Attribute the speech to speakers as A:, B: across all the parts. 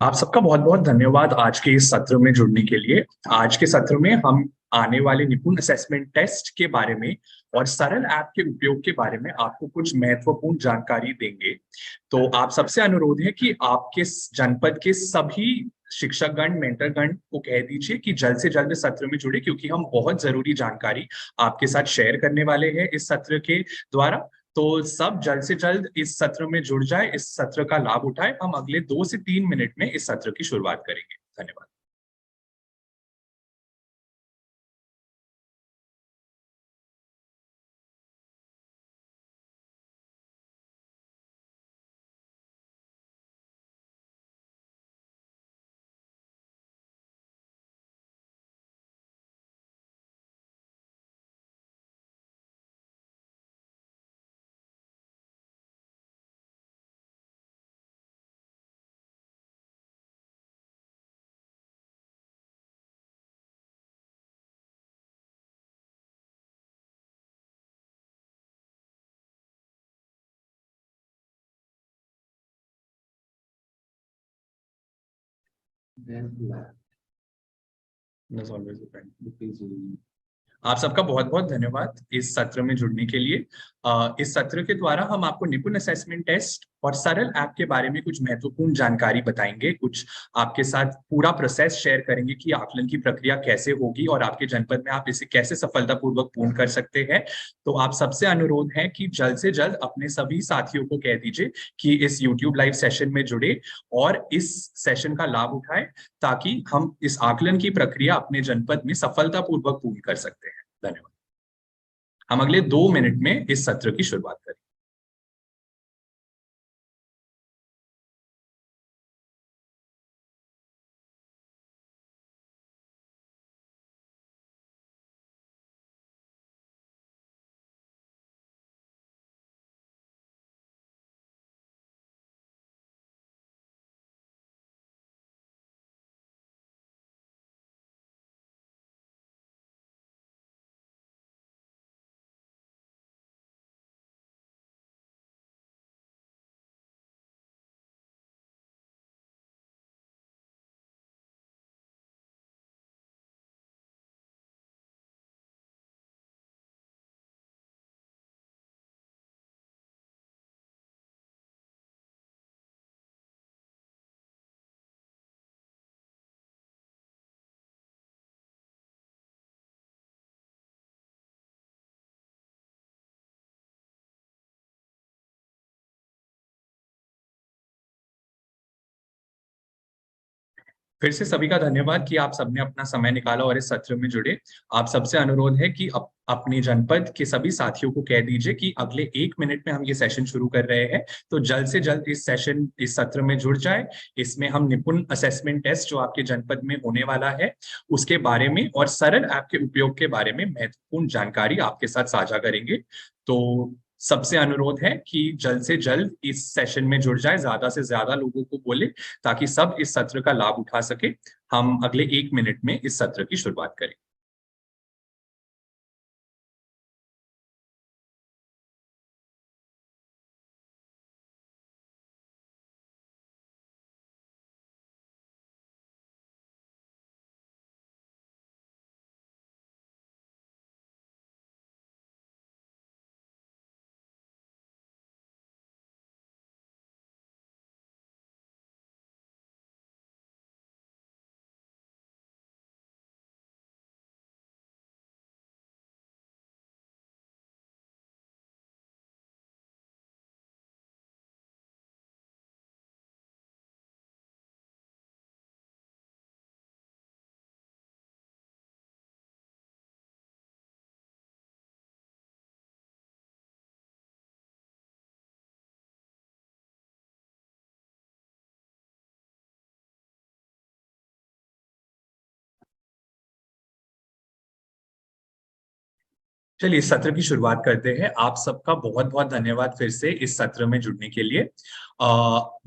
A: आप सबका बहुत बहुत धन्यवाद आज के इस सत्र में जुड़ने के लिए। आज के सत्र में हम आने वाले निपुण असेसमेंट टेस्ट के बारे में और सरल ऐप के उपयोग के बारे में आपको कुछ महत्वपूर्ण जानकारी देंगे। तो आप सबसे अनुरोध है कि आपके जनपद के सभी शिक्षकगण, मेंटरगण को कह दीजिए कि जल्द से जल्द सत्र में जुड़े, क्योंकि हम बहुत जरूरी जानकारी आपके साथ शेयर करने वाले हैं इस सत्र के द्वारा। तो सब जल्द से जल्द इस सत्र में जुड़ जाए, इस सत्र का लाभ उठाए। हम अगले 2 से 3 मिनट में इस सत्र की शुरुआत करेंगे। धन्यवाद। That's always a friend. आप सबका बहुत बहुत धन्यवाद इस सत्र में जुड़ने के लिए। इस सत्र के द्वारा हम आपको निपुण असेसमेंट टेस्ट और सरल ऐप के बारे में कुछ महत्वपूर्ण जानकारी बताएंगे, कुछ आपके साथ पूरा प्रोसेस शेयर करेंगे कि आकलन की प्रक्रिया कैसे होगी और आपके जनपद में आप इसे कैसे सफलतापूर्वक पूर्ण कर सकते हैं। तो आप सबसे अनुरोध है कि जल्द से जल्द अपने सभी साथियों को कह दीजिए कि इस यूट्यूब लाइव सेशन में जुड़े और इस सेशन का लाभ उठाएं, ताकि हम इस आकलन की प्रक्रिया अपने जनपद में सफलतापूर्वक पूर्ण कर सकते हैं। धन्यवाद। हम अगले 2 मिनट में इस सत्र की शुरुआत करें। फिर से सभी का धन्यवाद कि आप सबने अपना समय निकाला और इस सत्र में जुड़े। आप सबसे अनुरोध है कि अपने जनपद के सभी साथियों को कह दीजिए कि अगले 1 मिनट में हम ये सेशन शुरू कर रहे हैं। तो जल्द से जल्द इस सत्र में जुड़ जाए। इसमें हम निपुण असेसमेंट टेस्ट जो आपके जनपद में होने वाला है उसके बारे में और सरल ऐप के उपयोग के बारे में महत्वपूर्ण जानकारी आपके साथ साझा करेंगे। तो सबसे अनुरोध है कि जल्द से जल्द इस सेशन में जुड़ जाए, ज्यादा से ज्यादा लोगों को बोले, ताकि सब इस सत्र का लाभ उठा सके। हम अगले 1 मिनट में इस सत्र की शुरुआत करें। चलिए इस सत्र की शुरुआत करते हैं। आप सबका बहुत बहुत धन्यवाद फिर से इस सत्र में जुड़ने के लिए।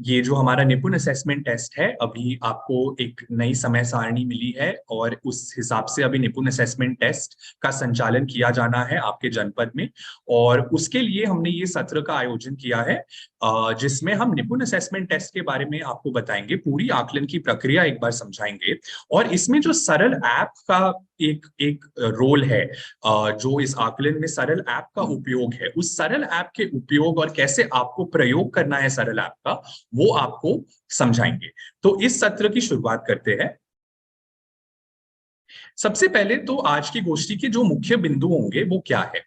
A: ये जो हमारा निपुण असेसमेंट टेस्ट है, अभी आपको एक नई समय सारणी मिली है और उस हिसाब से अभी निपुण असेसमेंट टेस्ट का संचालन किया जाना है आपके जनपद में। और उसके लिए हमने ये सत्र का आयोजन किया है, जिसमें हम निपुण असेसमेंट टेस्ट के बारे में आपको बताएंगे, पूरी आकलन की प्रक्रिया एक बार समझाएंगे। और इसमें जो सरल ऐप का एक एक रोल है, जो इस आकलन में सरल ऐप का उपयोग है, उस सरल ऐप के उपयोग और कैसे आपको प्रयोग करना है सरल ऐप का, वो आपको समझाएंगे। तो इस सत्र की शुरुआत करते हैं। सबसे पहले तो आज की गोष्ठी के जो मुख्य बिंदु होंगे वो क्या है,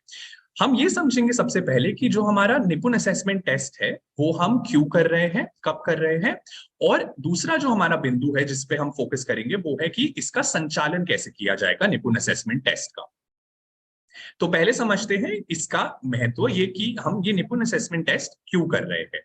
A: हम ये समझेंगे सबसे पहले कि जो हमारा निपुण असेसमेंट टेस्ट है वो हम क्यों कर रहे हैं, कब कर रहे हैं। और दूसरा जो हमारा बिंदु है जिसपे हम फोकस करेंगे वो है कि इसका संचालन कैसे किया जाएगा निपुण असेसमेंट टेस्ट का। तो पहले समझते हैं इसका महत्व, ये कि हम ये निपुण असेसमेंट टेस्ट क्यों कर रहे हैं।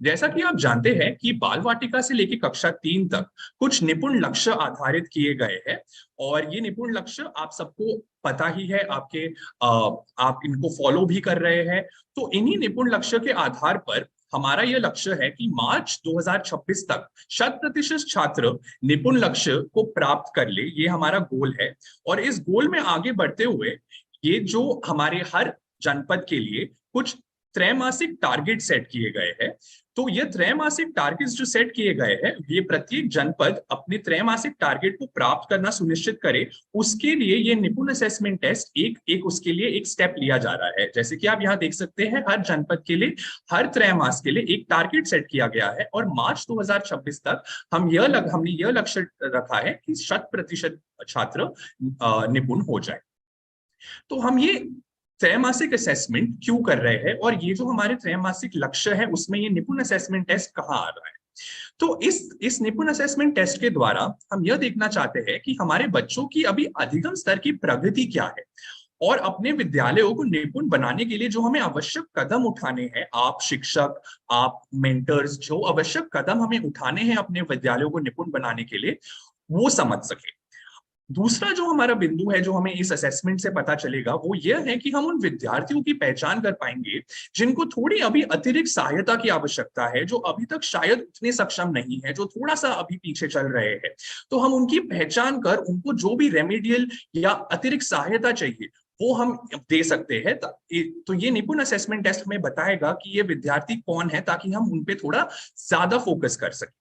A: जैसा कि आप जानते हैं कि बाल वाटिका से लेकर कक्षा 3 तक कुछ निपुण लक्ष्य आधारित किए गए हैं। और ये निपुण लक्ष्य आप सबको पता ही है, आप इनको फॉलो भी कर रहे हैं। तो इन्हीं निपुण लक्ष्य के आधार पर हमारा यह लक्ष्य है कि मार्च 2026 तक 100% छात्र निपुण लक्ष्य को प्राप्त कर ले, ये हमारा गोल है। और इस गोल में आगे बढ़ते हुए ये जो हमारे हर जनपद के लिए कुछ त्रैमासिक टारगेट सेट किए गए हैं। तो ये त्रैमासिक टारगेट्स जो सेट किए गए हैं, ये प्रत्येक जनपद अपने त्रैमासिक टारगेट को प्राप्त करना सुनिश्चित करे, उसके लिए ये निपुण असेसमेंट टेस्ट एक उसके लिए एक स्टेप लिया जा रहा है। जैसे कि आप यहाँ देख सकते हैं, हर जनपद के लिए हर त्रैमास के लिए एक टारगेट सेट किया गया है और मार्च 2026 तक हमने यह लक्ष्य रखा है कि 100% छात्र निपुण हो जाए। तो हम ये त्रैमासिक असेसमेंट क्यों कर रहे हैं और ये जो हमारे त्रैमासिक लक्ष्य है उसमें ये निपुण असेसमेंट टेस्ट कहाँ आ रहा है। तो इस निपुण असेसमेंट टेस्ट के द्वारा हम यह देखना चाहते हैं कि हमारे बच्चों की अभी अधिगम स्तर की प्रगति क्या है और अपने विद्यालयों को निपुण बनाने के लिए जो हमें आवश्यक कदम उठाने हैं, आप शिक्षक, आप मेंटर्स, जो आवश्यक कदम हमें उठाने हैं अपने विद्यालयों को निपुण बनाने के लिए, वो समझ सके। दूसरा जो हमारा बिंदु है जो हमें इस असेसमेंट से पता चलेगा वो यह है कि हम उन विद्यार्थियों की पहचान कर पाएंगे जिनको थोड़ी अभी अतिरिक्त सहायता की आवश्यकता है, जो अभी तक शायद उतने सक्षम नहीं है, जो थोड़ा सा अभी पीछे चल रहे हैं। तो हम उनकी पहचान कर उनको जो भी रेमेडियल या अतिरिक्त सहायता चाहिए वो हम दे सकते हैं। तो ये निपुण असेसमेंट टेस्ट हमें बताएगा कि ये विद्यार्थी कौन है, ताकि हम उन पे थोड़ा ज्यादा फोकस कर सकें।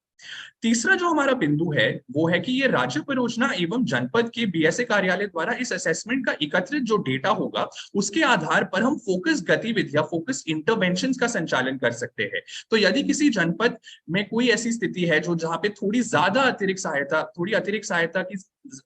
A: तीसरा जो हमारा बिंदु है वो है कि ये राज्य परियोजना एवं जनपद के बीएसए कार्यालय द्वारा इस असेसमेंट का एकत्रित जो डेटा होगा उसके आधार पर हम फोकस गतिविधियां, फोकस इंटरवेंशंस का संचालन कर सकते हैं। तो यदि किसी जनपद में कोई ऐसी स्थिति है जो जहां पे थोड़ी अतिरिक्त सहायता की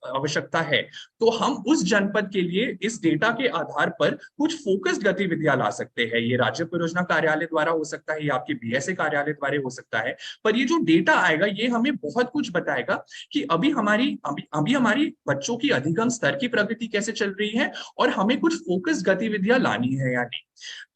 A: आवश्यकता है, तो हम उस जनपद के लिए इस डेटा के आधार पर कुछ फोकस्ड गतिविधियां ला सकते हैं। ये राज्य परियोजना कार्यालय द्वारा हो सकता है या आपके बीएसए कार्यालय द्वारा हो सकता है। पर ये जो डेटा आएगा ये हमें बहुत कुछ बताएगा कि अभी हमारी बच्चों की अधिगम स्तर की प्रगति कैसे चल रही है और हमें कुछ फोकस गतिविधियां लानी है या नहीं।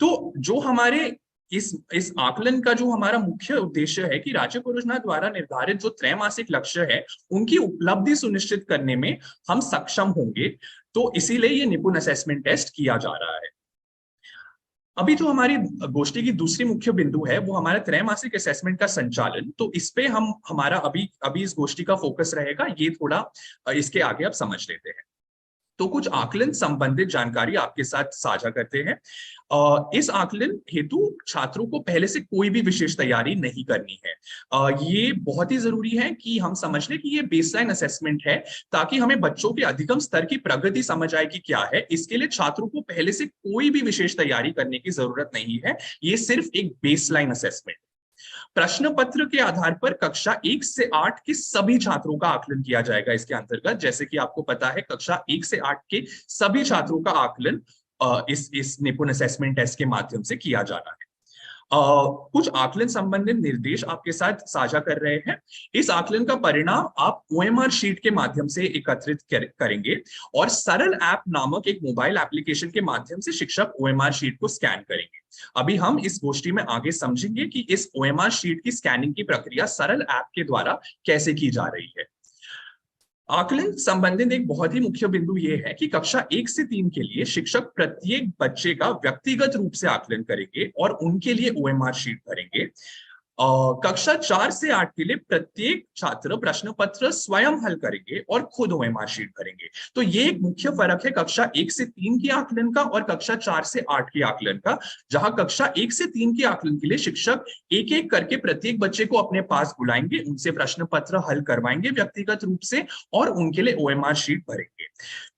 A: तो जो हमारे इस आकलन का जो हमारा मुख्य उद्देश्य है कि राज्य परियोजना द्वारा निर्धारित जो त्रैमासिक लक्ष्य है उनकी उपलब्धि सुनिश्चित करने में हम सक्षम होंगे। तो इसीलिए ये निपुण असेसमेंट टेस्ट किया जा रहा है। अभी जो हमारी गोष्ठी की दूसरी मुख्य बिंदु है वो हमारा त्रैमासिक असेसमेंट का संचालन। तो इस पे हम हमारा अभी अभी इस गोष्ठी का फोकस रहेगा, ये थोड़ा इसके आगे अब समझ लेते हैं। तो कुछ आकलन संबंधित जानकारी आपके साथ साझा करते हैं। इस आकलन हेतु छात्रों को पहले से कोई भी विशेष तैयारी नहीं करनी है। ये बहुत ही जरूरी है कि हम समझ लें कि ये बेसलाइन असेसमेंट है, ताकि हमें बच्चों के अधिगम स्तर की प्रगति समझ आए कि क्या है। इसके लिए छात्रों को पहले से कोई भी विशेष तैयारी करने की जरूरत नहीं है, ये सिर्फ एक बेसलाइन असेसमेंट। प्रश्न पत्र के आधार पर कक्षा 1 से 8 के सभी छात्रों का आकलन किया जाएगा इसके अंतर्गत। जैसे कि आपको पता है कक्षा 1 से 8 के सभी छात्रों का आकलन इस निपुण असेसमेंट टेस्ट के माध्यम से किया जा रहा है। कुछ आकलन संबंधित निर्देश आपके साथ साझा कर रहे हैं। इस आकलन का परिणाम आप ओएमआर शीट के माध्यम से एकत्रित करेंगे और सरल ऐप नामक एक मोबाइल एप्लीकेशन के माध्यम से शिक्षक ओएमआर शीट को स्कैन करेंगे। अभी हम इस गोष्ठी में आगे समझेंगे कि इस ओएमआर शीट की स्कैनिंग की प्रक्रिया सरल ऐप के द्वारा कैसे की जा रही है। आकलन संबंधित एक बहुत ही मुख्य बिंदु ये है कि कक्षा 1 से 3 के लिए शिक्षक प्रत्येक बच्चे का व्यक्तिगत रूप से आकलन करेंगे और उनके लिए ओएमआर शीट भरेंगे। कक्षा 4 से 8 के लिए प्रत्येक छात्र प्रश्न पत्र स्वयं हल करेंगे और खुद ओएमआर शीट भरेंगे। तो ये एक मुख्य फर्क है कक्षा 1 से 3 के आकलन का और कक्षा 4 से 8 के आकलन का, जहां कक्षा 1 से 3 के आकलन के लिए शिक्षक एक एक करके प्रत्येक बच्चे को अपने पास बुलाएंगे, उनसे प्रश्न पत्र हल करवाएंगे व्यक्तिगत रूप से और उनके लिए ओएमआर शीट भरेंगे।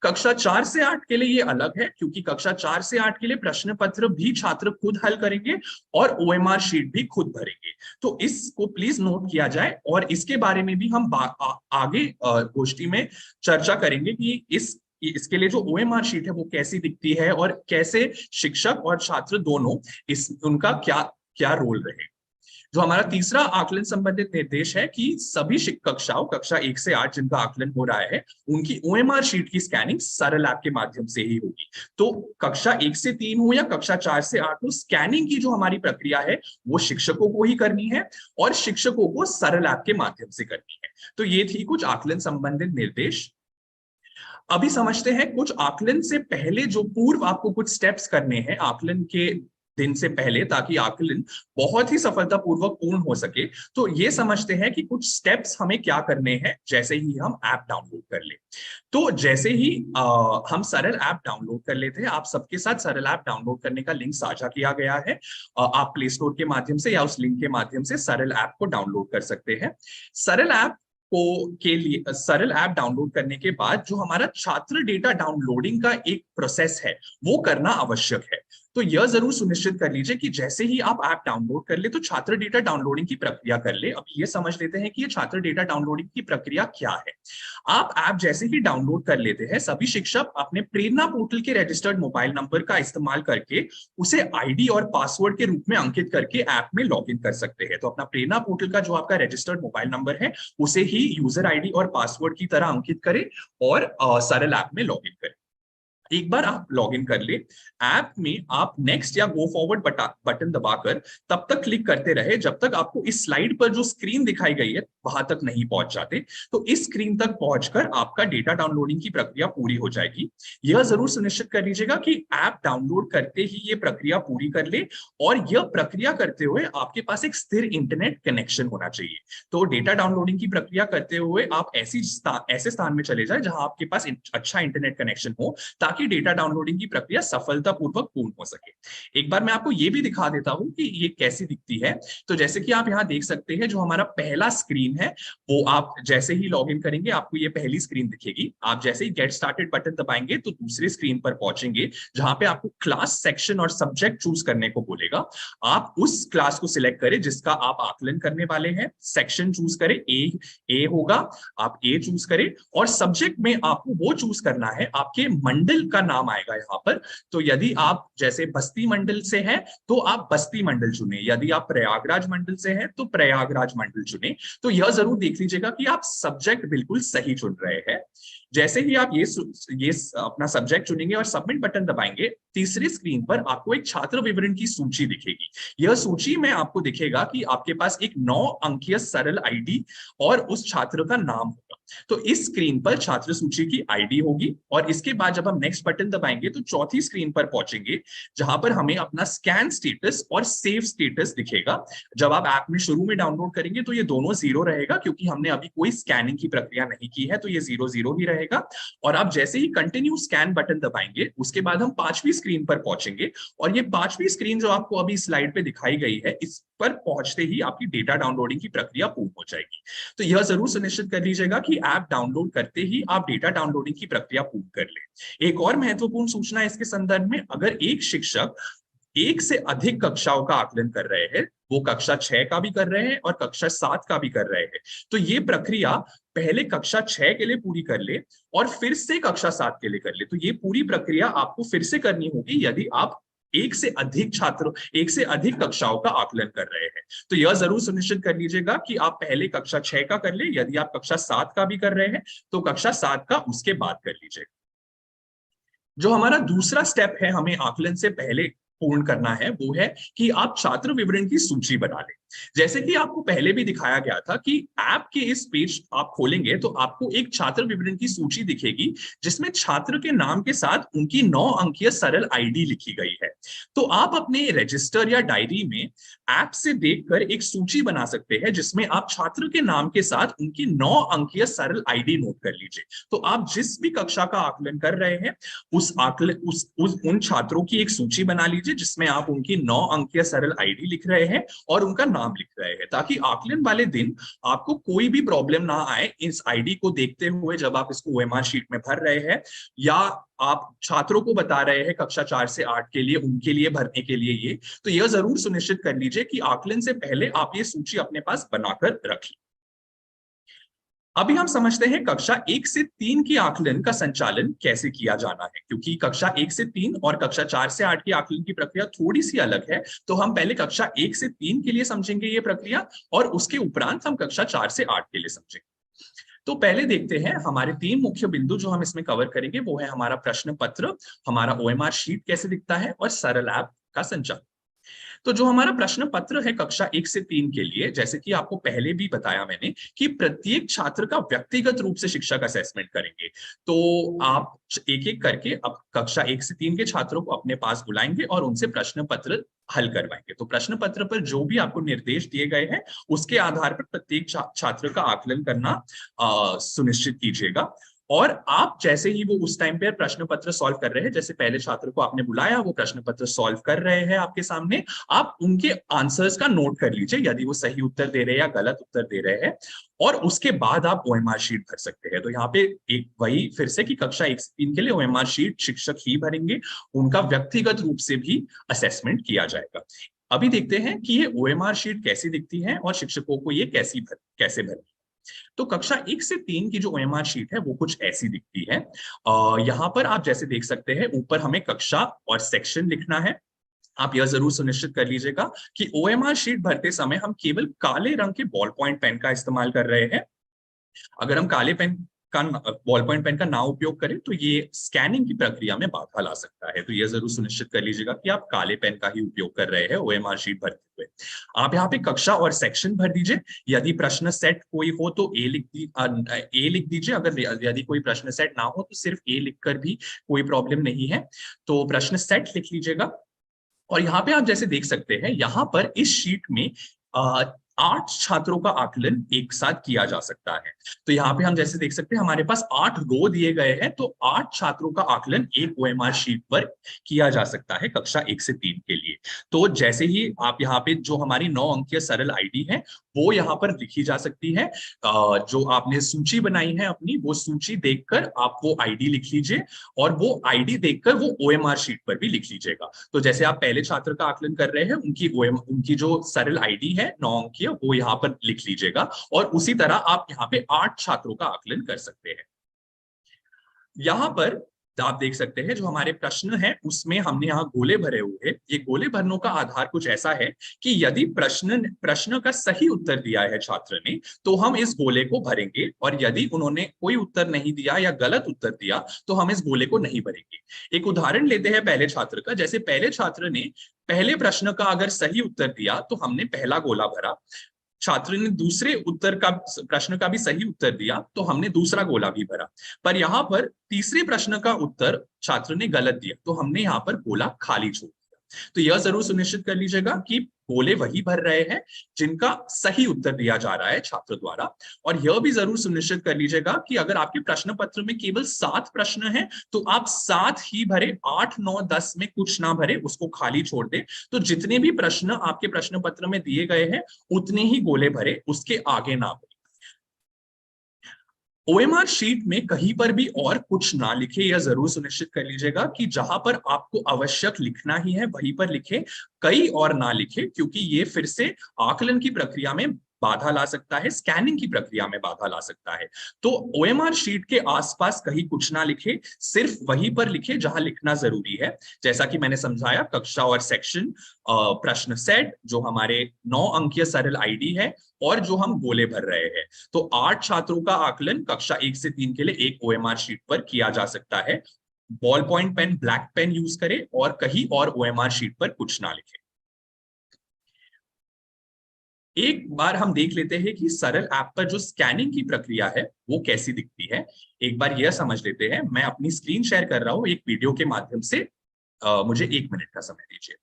A: कक्षा 4 से 8 के लिए ये अलग है, क्योंकि कक्षा 4 से 8 के लिए प्रश्न पत्र भी छात्र खुद हल करेंगे और ओएमआर शीट भी खुद भरेंगे। तो इसको प्लीज नोट किया जाए और इसके बारे में भी हम आगे गोष्ठी में चर्चा करेंगे कि इसके लिए जो ओएमआर शीट है वो कैसी दिखती है और कैसे शिक्षक और छात्र दोनों उनका क्या क्या रोल रहे। जो हमारा तीसरा आकलन संबंधित निर्देश है कि सभी कक्षाओं कक्षा 1 से 8 जिनका आकलन हो रहा है उनकी ओएमआर शीट की स्कैनिंग सरल ऐप के माध्यम से ही होगी। तो कक्षा 1 से 3 हो या कक्षा 4 से 8 हो, स्कैनिंग की जो हमारी प्रक्रिया है वो शिक्षकों को ही करनी है और शिक्षकों को सरल ऐप के माध्यम से करनी है। तो ये थी कुछ आकलन संबंधित निर्देश। अभी समझते हैं कुछ आकलन से पहले जो पूर्व आपको कुछ स्टेप्स करने हैं आकलन के दिन से पहले, ताकि आकलन बहुत ही सफलतापूर्वक पूर्ण हो सके। तो ये समझते हैं कि कुछ स्टेप्स हमें क्या करने हैं जैसे ही हम ऐप डाउनलोड कर ले। तो जैसे ही हम सरल ऐप डाउनलोड कर लेते हैं, आप सबके साथ सरल ऐप डाउनलोड करने का लिंक साझा किया गया है। आप प्ले स्टोर के माध्यम से या उस लिंक के माध्यम से सरल ऐप को डाउनलोड कर सकते हैं। सरल ऐप के लिए सरल ऐप डाउनलोड करने के बाद जो हमारा छात्र डेटा डाउनलोडिंग का एक प्रोसेस है वो करना आवश्यक है। तो यह जरूर सुनिश्चित कर लीजिए कि जैसे ही आप ऐप डाउनलोड कर ले तो छात्र डेटा डाउनलोडिंग की प्रक्रिया कर ले। अब ये समझ लेते हैं कि ये छात्र डेटा डाउनलोडिंग की प्रक्रिया क्या है। आप ऐप जैसे ही डाउनलोड कर लेते हैं, सभी शिक्षक अपने प्रेरणा पोर्टल के रजिस्टर्ड मोबाइल नंबर का इस्तेमाल करके उसे आईडी और पासवर्ड के रूप में अंकित करके ऐप में लॉग इन कर सकते हैं। तो अपना प्रेरणा पोर्टल का जो आपका रजिस्टर्ड मोबाइल नंबर है उसे ही यूजर आईडी और पासवर्ड की तरह अंकित करें और सरल ऐप में लॉग इन करें। एक बार आप लॉगिन कर ले, ऐप में आप नेक्स्ट या गो फॉरवर्ड बटन दबाकर तब तक क्लिक करते रहे जब तक आपको इस स्लाइड पर जो स्क्रीन दिखाई गई है वहां तक नहीं पहुंच जाते। तो इस स्क्रीन तक पहुंचकर आपका डेटा डाउनलोडिंग की प्रक्रिया पूरी हो जाएगी। यह जरूर सुनिश्चित कर लीजिएगा कि ऐप डाउनलोड करते ही ये प्रक्रिया पूरी कर ले और यह प्रक्रिया करते हुए आपके पास एक स्थिर इंटरनेट कनेक्शन होना चाहिए। तो डेटा डाउनलोडिंग की प्रक्रिया करते हुए आप ऐसे स्थान में चले जाए जहां आपके पास अच्छा इंटरनेट कनेक्शन हो, ताकि डेटा डाउनलोडिंग की प्रक्रिया सफलतापूर्वक पूर्ण हो सके। एक बार मैं आपको ये भी दिखा देता हूं कि ये कैसी दिखती है। तो जैसे कि आप यहां देख सकते हैं, जो हमारा पहला स्क्रीन है वो आप जैसे ही लॉगिन करेंगे आपको ये पहली स्क्रीन दिखेगी। आप जैसे ही गेट स्टार्टेड बटन दबाएंगे तो दूसरी स्क्रीन पर पहुंचेंगे जहां पे आपको क्लास, सेक्शन और सब्जेक्ट चूज करने को बोलेगा। आप उस क्लास को सिलेक्ट करें जिसका आप आकलन करने वाले हैं। सेक्शन चूज करें, ए होगा, आप ए चूज करें और सब्जेक्ट में आपको वो चूज करना है, आपके मंडल का नाम आएगा यहाँ पर। तो यदि आप जैसे बस्ती मंडल से हैं तो आप बस्ती मंडल चुने, यदि आप प्रयागराज मंडल से हैं तो प्रयागराज मंडल चुने। तो यह जरूर देख लीजिएगा कि आप सब्जेक्ट बिल्कुल सही चुन रहे हैं। जैसे ही आप ये अपना सब्जेक्ट चुनेंगे और सबमिट बटन दबाएंगे, तीसरी स्क्रीन पर आपको एक छात्र विवरण की सूची दिखेगी। यह सूची में आपको दिखेगा कि आपके पास एक 9 अंकीय सरल आईडी और उस छात्र का नाम होगा। तो इस स्क्रीन पर छात्र सूची की आईडी होगी और इसके बाद जब हम नेक्स्ट बटन दबाएंगे तो चौथी स्क्रीन पर पहुंचेंगे जहां पर हमें अपना स्कैन स्टेटस और सेव स्टेटस दिखेगा। जब आप ऐप में शुरू में डाउनलोड करेंगे तो ये दोनों 0 रहेगा, क्योंकि हमने अभी कोई स्कैनिंग की प्रक्रिया नहीं की है, तो ये 0 ही रहेगा। और आप जैसे ही कंटिन्यू स्कैन बटन दबाएंगे उसके बाद हम 5वीं स्क्रीन पर पहुंचेंगे और ये 5वीं स्क्रीन जो आपको अभी स्लाइड पे दिखाई गई है, इस पर पहुंचते ही आपकी डेटा डाउनलोडिंग की प्रक्रिया पूर्ण हो जाएगी। तो यह जरूर सुनिश्चित कर लीजिएगा कि ऐप डाउनलोड करते ही आप डेटा डाउनलोडिंग की प्रक्रिया पूर्ण कर ले। एक और महत्वपूर्ण सूचना इसके संदर्भ में, अगर एक शिक्षक 1 से अधिक कक्षाओं का आकलन कर रहे हैं, वो कक्षा 6 का भी कर रहे हैं और कक्षा 7 का भी कर रहे हैं, तो ये प्रक्रिया पहले कक्षा 6 के लिए पूरी कर ले और फिर से कक्षा 7 के लिए कर ले। तो ये पूरी प्रक्रिया आपको फिर से करनी होगी यदि आप 1 से अधिक कक्षाओं का आकलन कर रहे हैं। तो यह जरूर सुनिश्चित कर लीजिएगा कि आप पहले कक्षा 6 का कर ले। यदि आप कक्षा 7 का भी कर रहे हैं तो कक्षा 7 का उसके बाद कर लीजिएगा। जो हमारा दूसरा स्टेप है हमें आकलन से पहले पूर्ण करना है वो है कि आप छात्र विवरण की सूची बना लें। जैसे कि आपको पहले भी दिखाया गया था कि ऐप के इस पेज आप खोलेंगे तो आपको एक छात्र विवरण की सूची दिखेगी, जिसमें छात्र के नाम के साथ उनकी 9 अंकीय सरल आईडी लिखी गई है। तो आप अपने रजिस्टर या डायरी में ऐप से देखकर एक सूची बना सकते हैं, जिसमें आप छात्र के नाम के साथ उनकी 9 अंकीय सरल आईडी नोट कर लीजिए। तो आप जिस भी कक्षा का आकलन कर रहे हैं उस आकलन उन छात्रों की एक सूची बना लीजिए, जिसमें आप उनकी 9 अंकीय सरल आईडी लिख रहे हैं और उनका नाम लिख रहे हैं, ताकि आकलन वाले दिन आपको कोई भी प्रॉब्लम ना आए इस आईडी को देखते हुए जब आप इसको ओएमआर शीट में भर रहे हैं, या आप छात्रों को बता रहे हैं कक्षा 4 से 8 के लिए उनके लिए भरने के लिए ये। तो यह जरूर सुनिश्चित कर लीजिए कि आकलन से पहले आप ये सूची अपने पास बनाकर रखिए। अभी हम समझते हैं कक्षा 1 से 3 की आकलन का संचालन कैसे किया जाना है, क्योंकि कक्षा 1 से 3 और कक्षा 4 से 8 की आकलन की प्रक्रिया थोड़ी सी अलग है। तो हम पहले कक्षा 1 से 3 के लिए समझेंगे ये प्रक्रिया, और उसके उपरांत हम कक्षा 4 से 8 के लिए समझेंगे। तो पहले देखते हैं हमारे 3 मुख्य बिंदु जो हम इसमें कवर करेंगे, वो है हमारा प्रश्न पत्र, हमारा ओएमआर शीट कैसे दिखता है, और सरल ऐप का संचालन। तो जो हमारा प्रश्न पत्र है कक्षा 1 से 3 के लिए, जैसे कि आपको पहले भी बताया मैंने कि प्रत्येक छात्र का व्यक्तिगत रूप से शिक्षक असेसमेंट करेंगे। तो आप एक एक करके अब कक्षा 1 से 3 के छात्रों को अपने पास बुलाएंगे और उनसे प्रश्न पत्र हल करवाएंगे। तो प्रश्न पत्र पर जो भी आपको निर्देश दिए गए हैं उसके आधार पर प्रत्येक छात्र का आकलन करना सुनिश्चित कीजिएगा। और आप जैसे ही वो उस टाइम पे प्रश्न पत्र सॉल्व कर रहे हैं, जैसे पहले छात्र को आपने बुलाया, वो प्रश्न पत्र सॉल्व कर रहे हैं आपके सामने, आप उनके आंसर्स का नोट कर लीजिए, यदि वो सही उत्तर दे रहे हैं या गलत उत्तर दे रहे हैं, और उसके बाद आप ओएमआर शीट भर सकते हैं। तो यहाँ पे एक वही फिर से कि कक्षा 1 से 3 के लिए ओएमआर शीट शिक्षक ही भरेंगे, उनका व्यक्तिगत रूप से भी असेसमेंट किया जाएगा। अभी देखते हैं कि ये ओएमआर शीट कैसी दिखती है और शिक्षकों को ये कैसे भरें। तो कक्षा 1 से 3 की जो ओएमआर शीट है वो कुछ ऐसी दिखती है। यहाँ पर आप जैसे देख सकते हैं, ऊपर हमें कक्षा और सेक्शन लिखना है। आप यह जरूर सुनिश्चित कर लीजिएगा कि ओएमआर शीट भरते समय हम केवल काले रंग के बॉल पॉइंट पेन का इस्तेमाल कर रहे हैं। अगर हम काले पेन का बॉल पॉइंट पेन का ना उपयोग करें तो ये स्कैनिंग की प्रक्रिया में बाधा ला सकता है। तो यह जरूर सुनिश्चित कर लीजिएगा कि आप काले पेन का ही उपयोग कर रहे हैं ओएमआर शीट भरते हुए। आप यहाँ पे कक्षा और सेक्शन भर दीजिए। यदि प्रश्न सेट कोई हो तो ए लिख दीजिए। अगर यदि कोई प्रश्न सेट ना हो तो सिर्फ ए लिखकर भी कोई प्रॉब्लम नहीं है। तो प्रश्न सेट लिख लीजिएगा। और यहाँ पे आप जैसे देख सकते हैं, यहाँ पर इस शीट में 8 छात्रों का आकलन एक साथ किया जा सकता है। तो यहाँ पे हम जैसे देख सकते हैं हमारे पास 8 रो दिए गए हैं, तो 8 छात्रों का आकलन एक ओएमआर शीट पर किया जा सकता है कक्षा 1 से 3 के लिए। तो जैसे ही आप यहाँ पे जो हमारी 9 अंकीय सरल आईडी है वो यहाँ पर लिखी जा सकती है। जो आपने सूची बनाई है अपनी, वो सूची देखकर आप वो आईडी लिख लीजिए, और वो आईडी देखकर वो ओएमआर शीट पर भी लिख लीजिएगा। तो जैसे आप पहले छात्र का आकलन कर रहे हैं, उनकी जो सरल आईडी है 9 अंकीय, वो यहाँ पर लिख लीजिएगा, और उसी तरह आप यहाँ पे 8 छात्रों का आकलन कर सकते हैं। यहाँ पर आप देख सकते हैं जो हमारे प्रश्न हैं उसमें हमने यहाँ गोले भरे हुए हैं। ये गोले भरने का आधार कुछ ऐसा है कि यदि प्रश्न का सही उत्तर दिया है छात्र ने तो हम इस गोले को भरेंगे, और यदि उन्होंने कोई उत्तर नहीं दिया या गलत उत्तर दिया तो हम इस गोले को नहीं भरेंगे। एक उदाहरण लेते हैं पहले छात्र का। जैसे पहले छात्र ने पहले प्रश्न का अगर सही उत्तर दिया तो हमने पहला गोला भरा। छात्र ने दूसरे प्रश्न का भी सही उत्तर दिया तो हमने दूसरा गोला भी भरा। पर यहाँ पर तीसरे प्रश्न का उत्तर छात्र ने गलत दिया तो हमने यहाँ पर गोला खाली छोड़ दिया। तो यह जरूर सुनिश्चित कर लीजिएगा कि गोले वही भर रहे हैं जिनका सही उत्तर दिया जा रहा है छात्र द्वारा। और यह भी जरूर सुनिश्चित कर लीजिएगा कि अगर आपके प्रश्न पत्र में केवल 7 प्रश्न हैं तो आप 7 ही भरे, 8, 9, 10 में कुछ ना भरे, उसको खाली छोड़ दे। तो जितने भी प्रश्न आपके प्रश्न पत्र में दिए गए हैं उतने ही गोले भरे, उसके आगे ना भरे। ओएमआर शीट में कहीं पर भी और कुछ ना लिखे, यह जरूर सुनिश्चित कर लीजिएगा कि जहां पर आपको आवश्यक लिखना ही है वहीं पर लिखे, कई और ना लिखे, क्योंकि ये फिर से आकलन की प्रक्रिया में बाधा ला सकता है, स्कैनिंग की प्रक्रिया में बाधा ला सकता है। तो ओएमआर शीट के आसपास कहीं कुछ ना लिखे, सिर्फ वहीं पर लिखे जहां लिखना जरूरी है। जैसा कि मैंने समझाया, कक्षा और सेक्शन, प्रश्न सेट, जो हमारे 9 अंकीय सरल आईडी है, और जो हम गोले भर रहे हैं। तो 8 छात्रों का आकलन कक्षा 1 से 3 के लिए एक ओएमआर शीट पर किया जा सकता है। Ball point pen, black pen use करें और कहीं और ओएमआर शीट पर कुछ ना लिखें। एक बार हम देख लेते हैं कि सरल ऐप पर जो स्कैनिंग की प्रक्रिया है वो कैसी दिखती है। एक बार यह समझ लेते हैं। मैं अपनी स्क्रीन शेयर कर रहा हूं एक वीडियो के माध्यम से। मुझे 1 मिनट का समय दीजिए।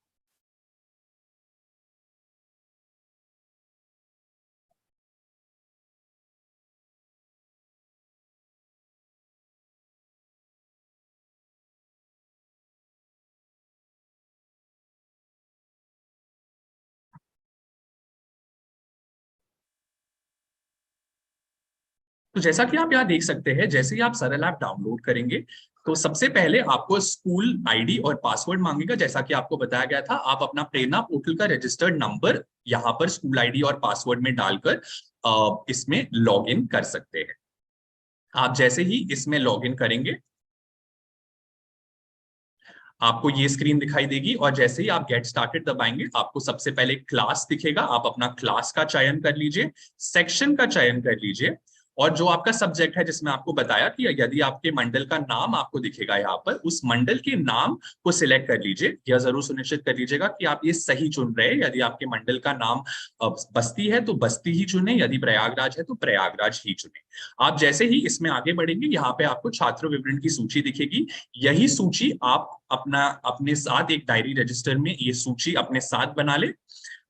A: तो जैसा कि आप यहाँ देख सकते हैं, जैसे ही आप सरल ऐप डाउनलोड करेंगे तो सबसे पहले आपको स्कूल आईडी और पासवर्ड मांगेगा। जैसा कि आपको बताया गया था, आप अपना प्रेरणा पोर्टल का रजिस्टर्ड नंबर यहाँ पर स्कूल आईडी और पासवर्ड में डालकर इसमें लॉग इन कर सकते हैं। आप जैसे ही इसमें लॉग इन करेंगे आपको ये स्क्रीन दिखाई देगी और जैसे ही आप गेट स्टार्टेड दबाएंगे आपको सबसे पहले क्लास दिखेगा। आप अपना क्लास का चयन कर लीजिए, सेक्शन का चयन कर लीजिए और जो आपका सब्जेक्ट है, जिसमें आपको बताया कि यदि आपके मंडल का नाम आपको दिखेगा यहाँ पर, उस मंडल के नाम को सिलेक्ट कर लीजिए। यह जरूर सुनिश्चित कर लीजिएगा कि आप ये सही चुन रहे हैं। यदि आपके मंडल का नाम बस्ती है तो बस्ती ही चुने, यदि प्रयागराज है तो प्रयागराज ही चुने। आप जैसे ही इसमें आगे बढ़ेंगे यहाँ पे आपको छात्र विवरण की सूची दिखेगी। यही सूची आप अपने साथ एक डायरी रजिस्टर में ये सूची अपने साथ बना ले।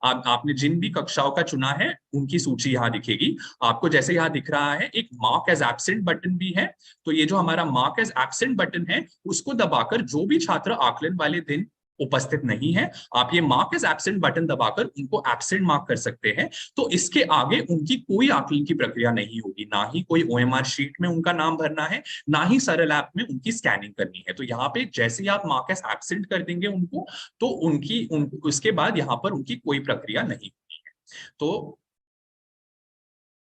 A: आपने जिन भी कक्षाओं का चुना है उनकी सूची यहाँ दिखेगी आपको। जैसे यहाँ दिख रहा है एक मार्क एज एब्सेंट बटन भी है, तो ये जो हमारा मार्क एज एब्सेंट बटन है उसको दबाकर जो भी छात्र आकलन वाले दिन उपस्थित नहीं है, आप ये मार्क एज एब्सेंट बटन दबाकर उनको एब्सेंट मार्क कर सकते हैं। तो इसके आगे उनकी कोई आकलन की प्रक्रिया नहीं होगी, ना ही कोई ओएमआर शीट में उनका नाम भरना है, ना ही सरल ऐप में उनकी स्कैनिंग करनी है। तो यहाँ पे जैसे ही आप मार्क एज एब्सेंट कर देंगे उनको, तो उसके बाद यहाँ पर उनकी कोई प्रक्रिया नहीं होगी है। तो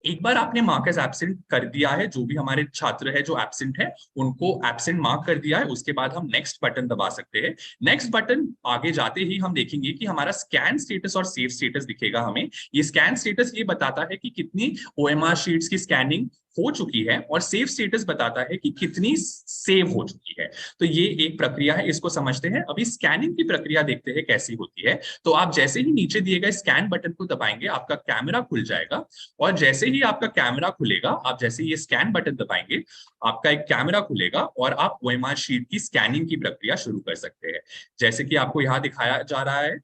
A: एक बार आपने मार्क एज एब्सेंट कर दिया है, जो भी हमारे छात्र है जो एब्सेंट है उनको एब्सेंट मार्क कर दिया है, उसके बाद हम नेक्स्ट बटन दबा सकते हैं। नेक्स्ट बटन आगे जाते ही हम देखेंगे कि हमारा स्कैन स्टेटस और सेव स्टेटस दिखेगा हमें। ये स्कैन स्टेटस ये बताता है कि कितनी ओएमआर शीट्स की स्कैनिंग हो चुकी है और सेव स्टेटस बताता है कि कितनी सेव हो चुकी है। तो ये एक प्रक्रिया है, इसको समझते हैं। अभी स्कैनिंग की प्रक्रिया देखते हैं कैसी होती है। तो आप जैसे ही नीचे दिए गए स्कैन बटन को दबाएंगे आपका कैमरा खुल जाएगा और जैसे ही आपका कैमरा खुलेगा, आप जैसे ये स्कैन बटन दबाएंगे आपका एक कैमरा खुलेगा और आप ओएमआर शीट की स्कैनिंग की प्रक्रिया शुरू कर सकते हैं। जैसे कि आपको यहाँ दिखाया जा रहा है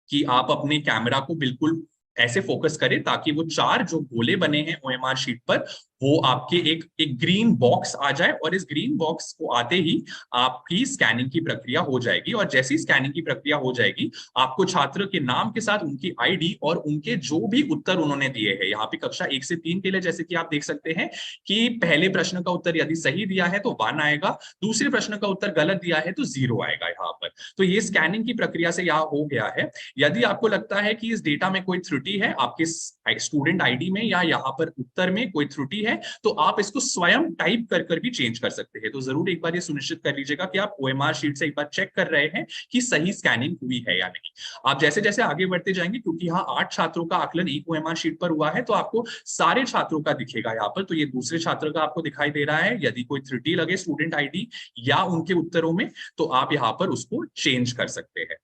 A: कि आप अपने कैमरा को बिल्कुल ऐसे फोकस करें ताकि वो 4 जो गोले बने हैं ओएमआर शीट पर वो आपके एक ग्रीन बॉक्स आ जाए और इस ग्रीन बॉक्स को आते ही आपकी स्कैनिंग की प्रक्रिया हो जाएगी। और जैसी स्कैनिंग की प्रक्रिया हो जाएगी आपको छात्र के नाम के साथ उनकी आईडी और उनके जो भी उत्तर उन्होंने दिए हैं, यहाँ पे कक्षा 1 से 3 के लिए जैसे कि आप देख सकते हैं कि पहले प्रश्न का उत्तर यदि सही दिया है तो 1 आएगा, दूसरे प्रश्न का उत्तर गलत दिया है तो 0 आएगा यहाँ पर। तो ये स्कैनिंग की प्रक्रिया से यहाँ हो गया है। यदि आपको लगता है कि इस डेटा में कोई त्रुटि है, आपके स्टूडेंट आईडी में या यहाँ पर उत्तर में कोई त्रुटि है, तो आप इसको स्वयं टाइप कर भी चेंज कर सकते हैं। तो जरूर एक बार ये सुनिश्चित कर लीजिएगा कि आप ओएमआर शीट से एक बार चेक कर रहे हैं कि सही स्कैनिंग हुई है या नहीं। आप जैसे जैसे आगे बढ़ते जाएंगे, क्योंकि यहाँ 8 छात्रों का आकलन एक ओएमआर शीट पर हुआ है, तो आपको सारे छात्रों का दिखेगा यहाँ पर। तो ये दूसरे छात्र का आपको दिखाई दे रहा है। यदि कोई त्रुटि लगे स्टूडेंट आईडी या उनके उत्तरों में, तो आप यहाँ पर उसको चेंज कर सकते हैं।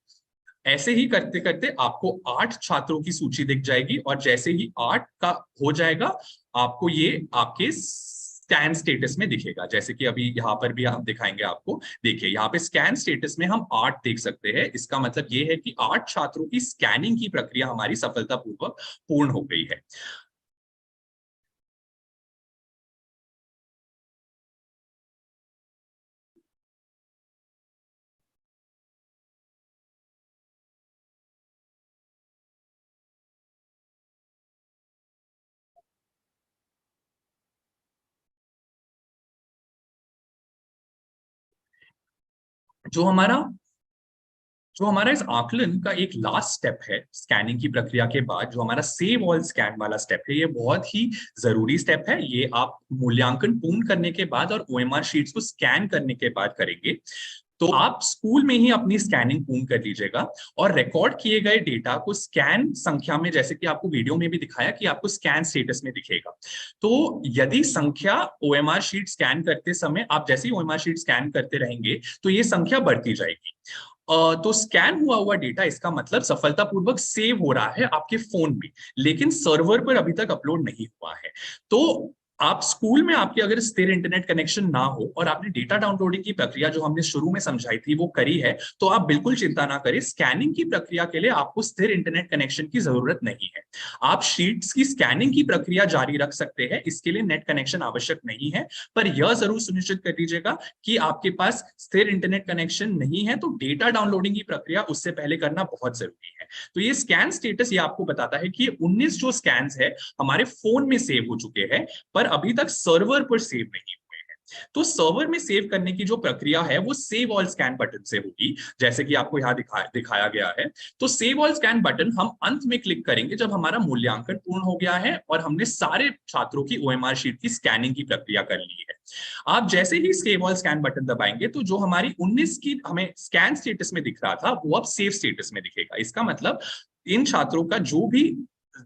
A: ऐसे ही करते करते आपको 8 छात्रों की सूची दिख जाएगी और जैसे ही 8 का हो जाएगा आपको ये आपके स्कैन स्टेटस में दिखेगा। जैसे कि अभी यहाँ पर भी हम दिखाएंगे आपको। देखिए यहाँ पे स्कैन स्टेटस में हम 8 देख सकते हैं। इसका मतलब ये है कि 8 छात्रों की स्कैनिंग की प्रक्रिया हमारी सफलतापूर्वक पूर्ण हो गई है। जो हमारा जो हमारा इस आकलन का एक लास्ट स्टेप है स्कैनिंग की प्रक्रिया के बाद, जो हमारा सेव ऑल स्कैन वाला स्टेप है, ये बहुत ही जरूरी स्टेप है। ये आप मूल्यांकन पूर्ण करने के बाद और ओएमआर शीट्स को स्कैन करने के बाद करेंगे। तो आप स्कूल में ही अपनी स्कैनिंग पूर्ण कर लीजिएगा और रिकॉर्ड किए गए डेटा को स्कैन संख्या में, जैसे कि आपको वीडियो में भी दिखाया कि आपको स्कैन स्टेटस में दिखेगा। तो यदि संख्या ओएमआर शीट स्कैन करते समय, आप जैसे ही ओएमआर शीट स्कैन करते रहेंगे तो ये संख्या बढ़ती जाएगी। तो स्कैन हुआ हुआ डेटा, इसका मतलब सफलतापूर्वक सेव हो रहा है आपके फोन में, लेकिन सर्वर पर अभी तक अपलोड नहीं हुआ है। तो आप स्कूल में आपके अगर स्थिर इंटरनेट कनेक्शन ना हो और आपने डेटा डाउनलोडिंग की प्रक्रिया जो हमने शुरू में समझाई थी वो करी है, तो आप बिल्कुल चिंता ना करें। स्कैनिंग की प्रक्रिया के लिए आपको स्थिर इंटरनेट कनेक्शन की जरूरत नहीं है। आप शीट्स की स्कैनिंग की प्रक्रिया जारी रख सकते हैं, इसके लिए नेट कनेक्शन आवश्यक नहीं है। पर यह जरूर सुनिश्चित कर लीजिएगा कि आपके पास स्थिर इंटरनेट कनेक्शन नहीं है, तो डेटा डाउनलोडिंग की प्रक्रिया उससे पहले करना बहुत जरूरी है। तो ये स्कैन स्टेटस ये आपको बताता है कि 19 जो स्कैन्स है हमारे फोन में सेव हो चुके हैं, पर अभी तक सर्वर पर सेव नहीं हुए हैं। तो सर्वर में सेव करने की जो प्रक्रिया है वो सेव ऑल स्कैन बटन से होगी, जैसे कि आपको यहाँ दिखाया गया है। तो सेव ऑल स्कैन बटन हम अंत में क्लिक करेंगे जब हमारा मूल्यांकन पूर्ण हो गया है और हमने सारे छात्रों की ओएमआर शीट की स्कैनिंग की प्रक्रिया कर ली है। आप जैसे ही सेव ऑल स्कैन बटन दबाएंगे तो जो हमारी 19 की हमें स्कैन स्टेटस में दिख रहा था वो अब सेव स्टेटस में दिखेगा। इसका मतलब इन छात्रों का जो भी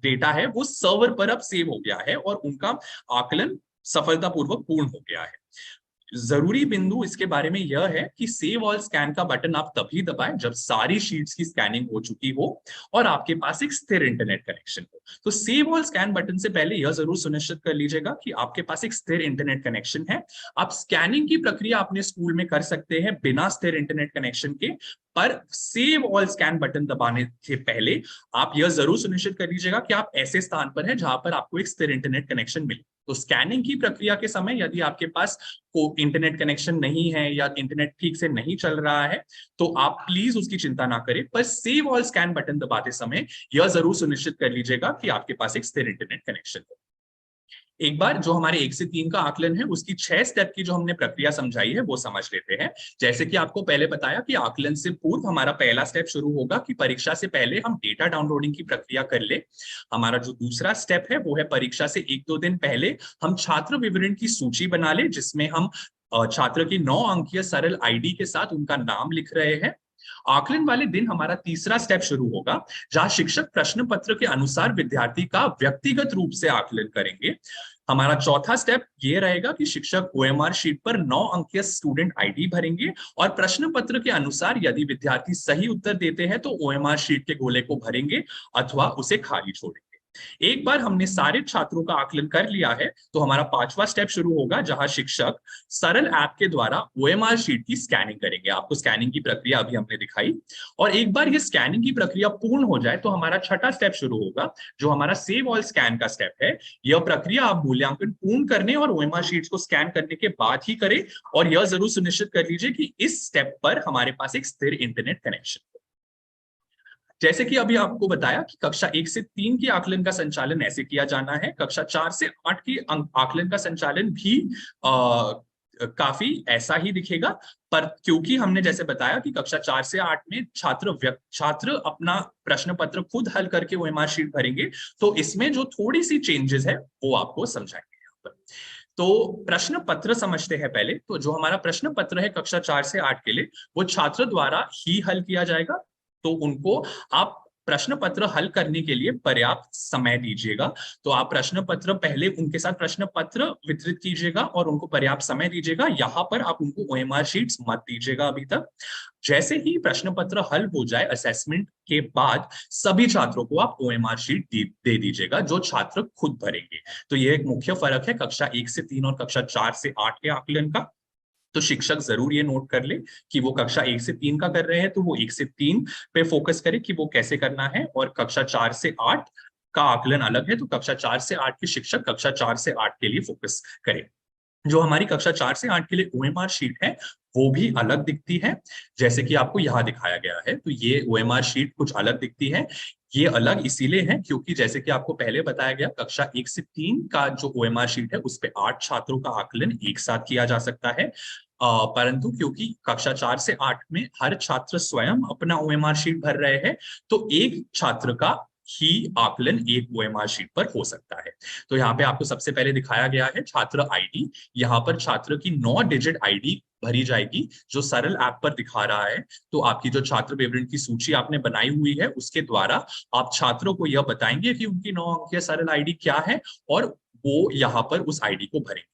A: डेटा है वो सर्वर पर अब सेव हो गया है और उनका आकलन सफलतापूर्वक पूर्ण हो गया है। जरूरी बिंदु इसके बारे में यह है कि सेव ऑल स्कैन का बटन आप तभी दबाएं जब सारी शीट्स की स्कैनिंग हो चुकी हो और आपके पास एक स्थिर इंटरनेट कनेक्शन हो। तो सेव ऑल स्कैन बटन से पहले यह जरूर सुनिश्चित कर लीजिएगा कि आपके पास एक स्थिर इंटरनेट कनेक्शन है। आप स्कैनिंग की प्रक्रिया अपने स्कूल में कर सकते हैं बिना स्थिर इंटरनेट कनेक्शन के, पर सेव ऑल स्कैन बटन दबाने से पहले आप यह जरूर सुनिश्चित कर लीजिएगा कि आप ऐसे स्थान पर हैं जहां पर आपको एक स्थिर इंटरनेट कनेक्शन मिले। तो स्कैनिंग की प्रक्रिया के समय यदि आपके पास को इंटरनेट कनेक्शन नहीं है या इंटरनेट ठीक से नहीं चल रहा है तो आप प्लीज उसकी चिंता ना करें, पर सेव ऑल स्कैन बटन दबाते समय यह जरूर सुनिश्चित कर लीजिएगा कि आपके पास एक स्थिर इंटरनेट कनेक्शन हो। एक बार जो हमारे 1 से 3 का आकलन है उसकी 6 स्टेप की जो हमने प्रक्रिया समझाई है वो समझ लेते हैं। जैसे कि आपको पहले बताया कि आकलन से पूर्व हमारा पहला स्टेप शुरू होगा कि परीक्षा से पहले हम डेटा डाउनलोडिंग की प्रक्रिया कर ले। हमारा जो दूसरा स्टेप है वो है परीक्षा से 1-2 दिन पहले हम छात्र विवरण की सूची बना ले, जिसमें हम छात्र की 9 अंकीय सरल आईडी के साथ उनका नाम लिख रहे हैं। आकलन वाले दिन हमारा तीसरा स्टेप शुरू होगा जहां शिक्षक प्रश्न पत्र के अनुसार विद्यार्थी का व्यक्तिगत रूप से आकलन करेंगे। हमारा चौथा स्टेप ये रहेगा कि शिक्षक ओएमआर शीट पर 9 अंकीय स्टूडेंट आईडी भरेंगे और प्रश्न पत्र के अनुसार यदि विद्यार्थी सही उत्तर देते हैं तो ओएमआर शीट के गोले को भरेंगे अथवा उसे खाली छोड़ेंगे। एक बार हमने सारे छात्रों का आकलन कर लिया है तो हमारा पांचवा स्टेप शुरू होगा जहां शिक्षक सरल ऐप के द्वारा ओएमआर शीट की स्कैनिंग करेंगे। आपको स्कैनिंग की प्रक्रिया अभी हमने दिखाई, और एक बार ये स्कैनिंग की प्रक्रिया पूर्ण हो जाए तो हमारा छठा स्टेप शुरू होगा जो हमारा सेव ऑल स्कैन का स्टेप है। यह प्रक्रिया आप मूल्यांकन पूर्ण करने और ओएमआर शीट्स को स्कैन करने के बाद ही करें, और यह जरूर सुनिश्चित कर लीजिए कि इस स्टेप पर हमारे पास एक स्थिर इंटरनेट कनेक्शन। जैसे कि अभी आपको बताया कि कक्षा 1 से 3 के आकलन का संचालन ऐसे किया जाना है, कक्षा 4 से 8 की आकलन का संचालन भी काफी ऐसा ही दिखेगा। पर क्योंकि हमने जैसे बताया कि कक्षा 4 से 8 में छात्र अपना प्रश्न पत्र खुद हल करके ओएमआर शीट भरेंगे, तो इसमें जो थोड़ी सी चेंजेस है वो आपको समझाएंगे यहाँ पर। तो प्रश्न पत्र समझते हैं पहले। तो जो हमारा प्रश्न पत्र है कक्षा 4 से 8 के लिए वो छात्र द्वारा ही हल किया जाएगा, तो उनको आप प्रश्न पत्र हल करने के लिए पर्याप्त समय दीजिएगा। तो आप प्रश्न पत्र पहले उनके साथ प्रश्न पत्र वितरित कीजिएगा और उनको पर्याप्त समय दीजिएगा। यहाँ पर आप उनको ओएमआर शीट्स मत दीजिएगा अभी तक। जैसे ही प्रश्न पत्र हल हो जाए असेसमेंट के बाद सभी छात्रों को आप ओएमआर शीट दे दीजिएगा जो छात्र खुद भरेंगे। तो यह एक मुख्य फर्क है कक्षा 1 से 3 और कक्षा 4 से 8 के आकलन का। तो शिक्षक जरूर ये नोट कर ले कि वो कक्षा 1 से 3 का कर रहे हैं तो वो 1 से 3 पे फोकस करे कि वो कैसे करना है, और कक्षा 4 से 8 का आकलन अलग है तो कक्षा 4 से 8 के शिक्षक कक्षा 4 से 8 के लिए फोकस करें। जो हमारी कक्षा 4 से 8 के लिए ओएमआर शीट है वो भी अलग दिखती है, जैसे कि आपको यहाँ दिखाया गया है। तो ये ओएमआर शीट कुछ अलग दिखती है। ये अलग इसीलिए है क्योंकि जैसे कि आपको पहले बताया गया कक्षा 1 से 3 का जो ओएमआर शीट है उस पे 8 छात्रों का आकलन एक साथ किया जा सकता है, परंतु क्योंकि कक्षा 4 से 8 में हर छात्र स्वयं अपना ओएमआर शीट भर रहे हैं तो एक छात्र का ही आकलन एक ओएमआर शीट पर हो सकता है। तो यहाँ पे आपको सबसे पहले दिखाया गया है छात्र आईडी। यहाँ पर छात्र की 9 डिजिट आईडी भरी जाएगी जो सरल ऐप पर दिखा रहा है। तो आपकी जो छात्र विवरण की सूची आपने बनाई हुई है उसके द्वारा आप छात्रों को यह बताएंगे कि उनकी 9 अंकीय सरल आईडी क्या है और वो यहाँ पर उस आईडी को भरेंगे।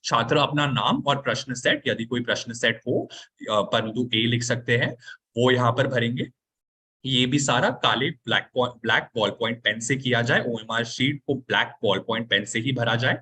A: छात्र अपना नाम और प्रश्न सेट, यदि कोई प्रश्न सेट हो परंतु ए लिख सकते हैं, वो यहाँ पर भरेंगे। ये भी सारा काले ब्लैक बॉल पॉइंट पेन से किया जाए, ओएमआर शीट को ब्लैक बॉल पॉइंट पेन से ही भरा जाए।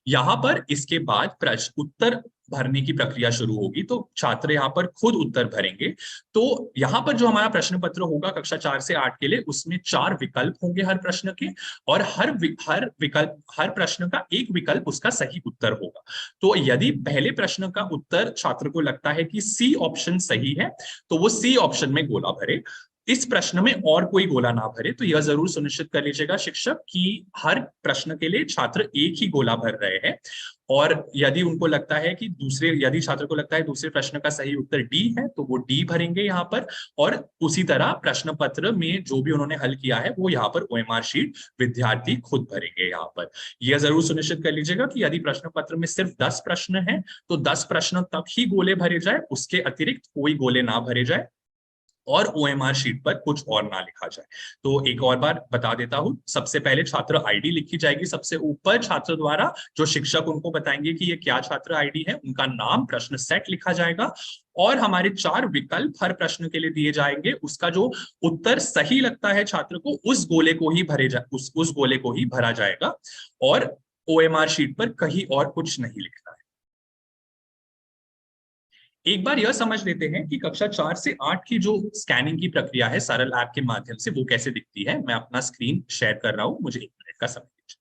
A: यहाँ पर इसके बाद प्रश्न उत्तर भरने की प्रक्रिया शुरू होगी, तो छात्र यहाँ पर खुद उत्तर भरेंगे। तो यहाँ पर जो हमारा प्रश्न पत्र होगा कक्षा 4 से 8 के लिए, उसमें 4 विकल्प होंगे हर प्रश्न के, और हर प्रश्न का एक विकल्प उसका सही उत्तर होगा। तो यदि पहले प्रश्न का उत्तर छात्र को लगता है कि सी ऑप्शन सही है, तो वो सी ऑप्शन में गोला भरे। इस प्रश्न में और कोई गोला ना भरे। तो यह जरूर सुनिश्चित कर लीजिएगा शिक्षक कि हर प्रश्न के लिए छात्र एक ही गोला भर रहे हैं। और यदि उनको लगता है कि यदि छात्र को लगता है दूसरे प्रश्न का सही उत्तर डी है, तो वो डी भरेंगे यहाँ पर। और उसी तरह प्रश्न पत्र में जो भी उन्होंने हल किया है वो यहाँ पर ओएमआर शीट विद्यार्थी खुद भरेंगे यहाँ पर। यह जरूर सुनिश्चित कर लीजिएगा कि यदि प्रश्न पत्र में सिर्फ 10 प्रश्न है तो 10 प्रश्न तक ही गोले भरे जाए, उसके अतिरिक्त कोई गोले ना भरे जाए और ओएमआर शीट पर कुछ और ना लिखा जाए। तो एक और बार बता देता हूं, सबसे पहले छात्र आईडी लिखी जाएगी सबसे ऊपर छात्र द्वारा, जो शिक्षक उनको बताएंगे कि ये क्या छात्र आईडी है, उनका नाम, प्रश्न सेट लिखा जाएगा और हमारे 4 विकल्प हर प्रश्न के लिए दिए जाएंगे। उसका जो उत्तर सही लगता है छात्र को, उस गोले को ही उस गोले को ही भरा जाएगा और ओएमआर शीट पर कहीं और कुछ नहीं लिखना है। एक बार यह समझ लेते हैं कि कक्षा 4 से 8 की जो स्कैनिंग की प्रक्रिया है सरल ऐप के माध्यम से, वो कैसे दिखती है। मैं अपना स्क्रीन शेयर कर रहा हूं, मुझे 1 मिनट का समय दीजिए।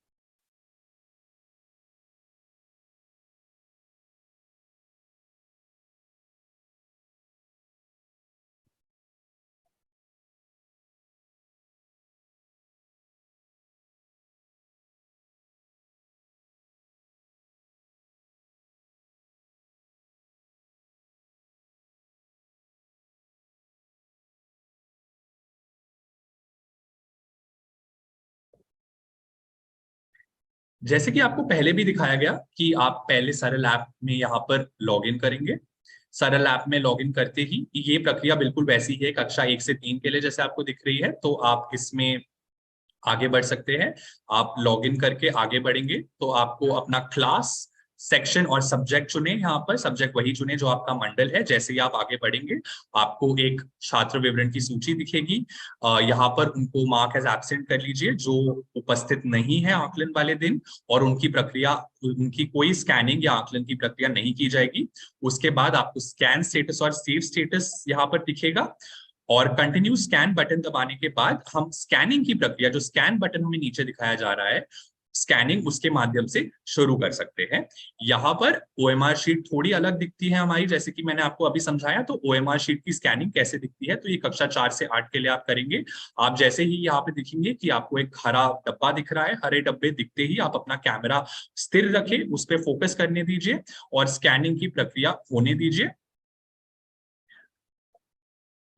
A: जैसे कि आपको पहले भी दिखाया गया कि आप पहले सरल ऐप में यहाँ पर लॉग इन करेंगे। सरल ऐप में लॉग इन करते ही ये प्रक्रिया बिल्कुल वैसी है कक्षा 1 से 3 के लिए जैसे आपको दिख रही है। तो आप इसमें आगे बढ़ सकते हैं। आप लॉगिन करके आगे बढ़ेंगे तो आपको अपना क्लास, सेक्शन और सब्जेक्ट चुने। यहाँ पर सब्जेक्ट वही चुने जो आपका मंडल है। जैसे ही आप आगे बढ़ेंगे आपको एक छात्र विवरण की सूची दिखेगी। यहाँ पर उनको मार्क एज एब्सेंट कर लीजिए जो उपस्थित नहीं है आकलन वाले दिन, और उनकी कोई स्कैनिंग या आकलन की प्रक्रिया नहीं की जाएगी। उसके बाद आपको स्कैन स्टेटस और सेव स्टेटस यहाँ पर दिखेगा और कंटिन्यू स्कैन बटन दबाने के बाद हम स्कैनिंग की प्रक्रिया, जो स्कैन बटन हमें नीचे दिखाया जा रहा है, स्कैनिंग उसके माध्यम से शुरू कर सकते हैं। यहाँ पर ओएमआर शीट थोड़ी अलग दिखती है हमारी, जैसे कि मैंने आपको अभी समझाया। तो ओएमआर शीट की स्कैनिंग कैसे दिखती है, तो ये कक्षा 4 से 8 के लिए आप करेंगे। आप जैसे ही यहाँ पे दिखेंगे कि आपको एक हरा डब्बा दिख रहा है, हरे डब्बे दिखते ही आप अपना कैमरा स्थिर रखें, उस पर फोकस करने दीजिए और स्कैनिंग की प्रक्रिया होने दीजिए।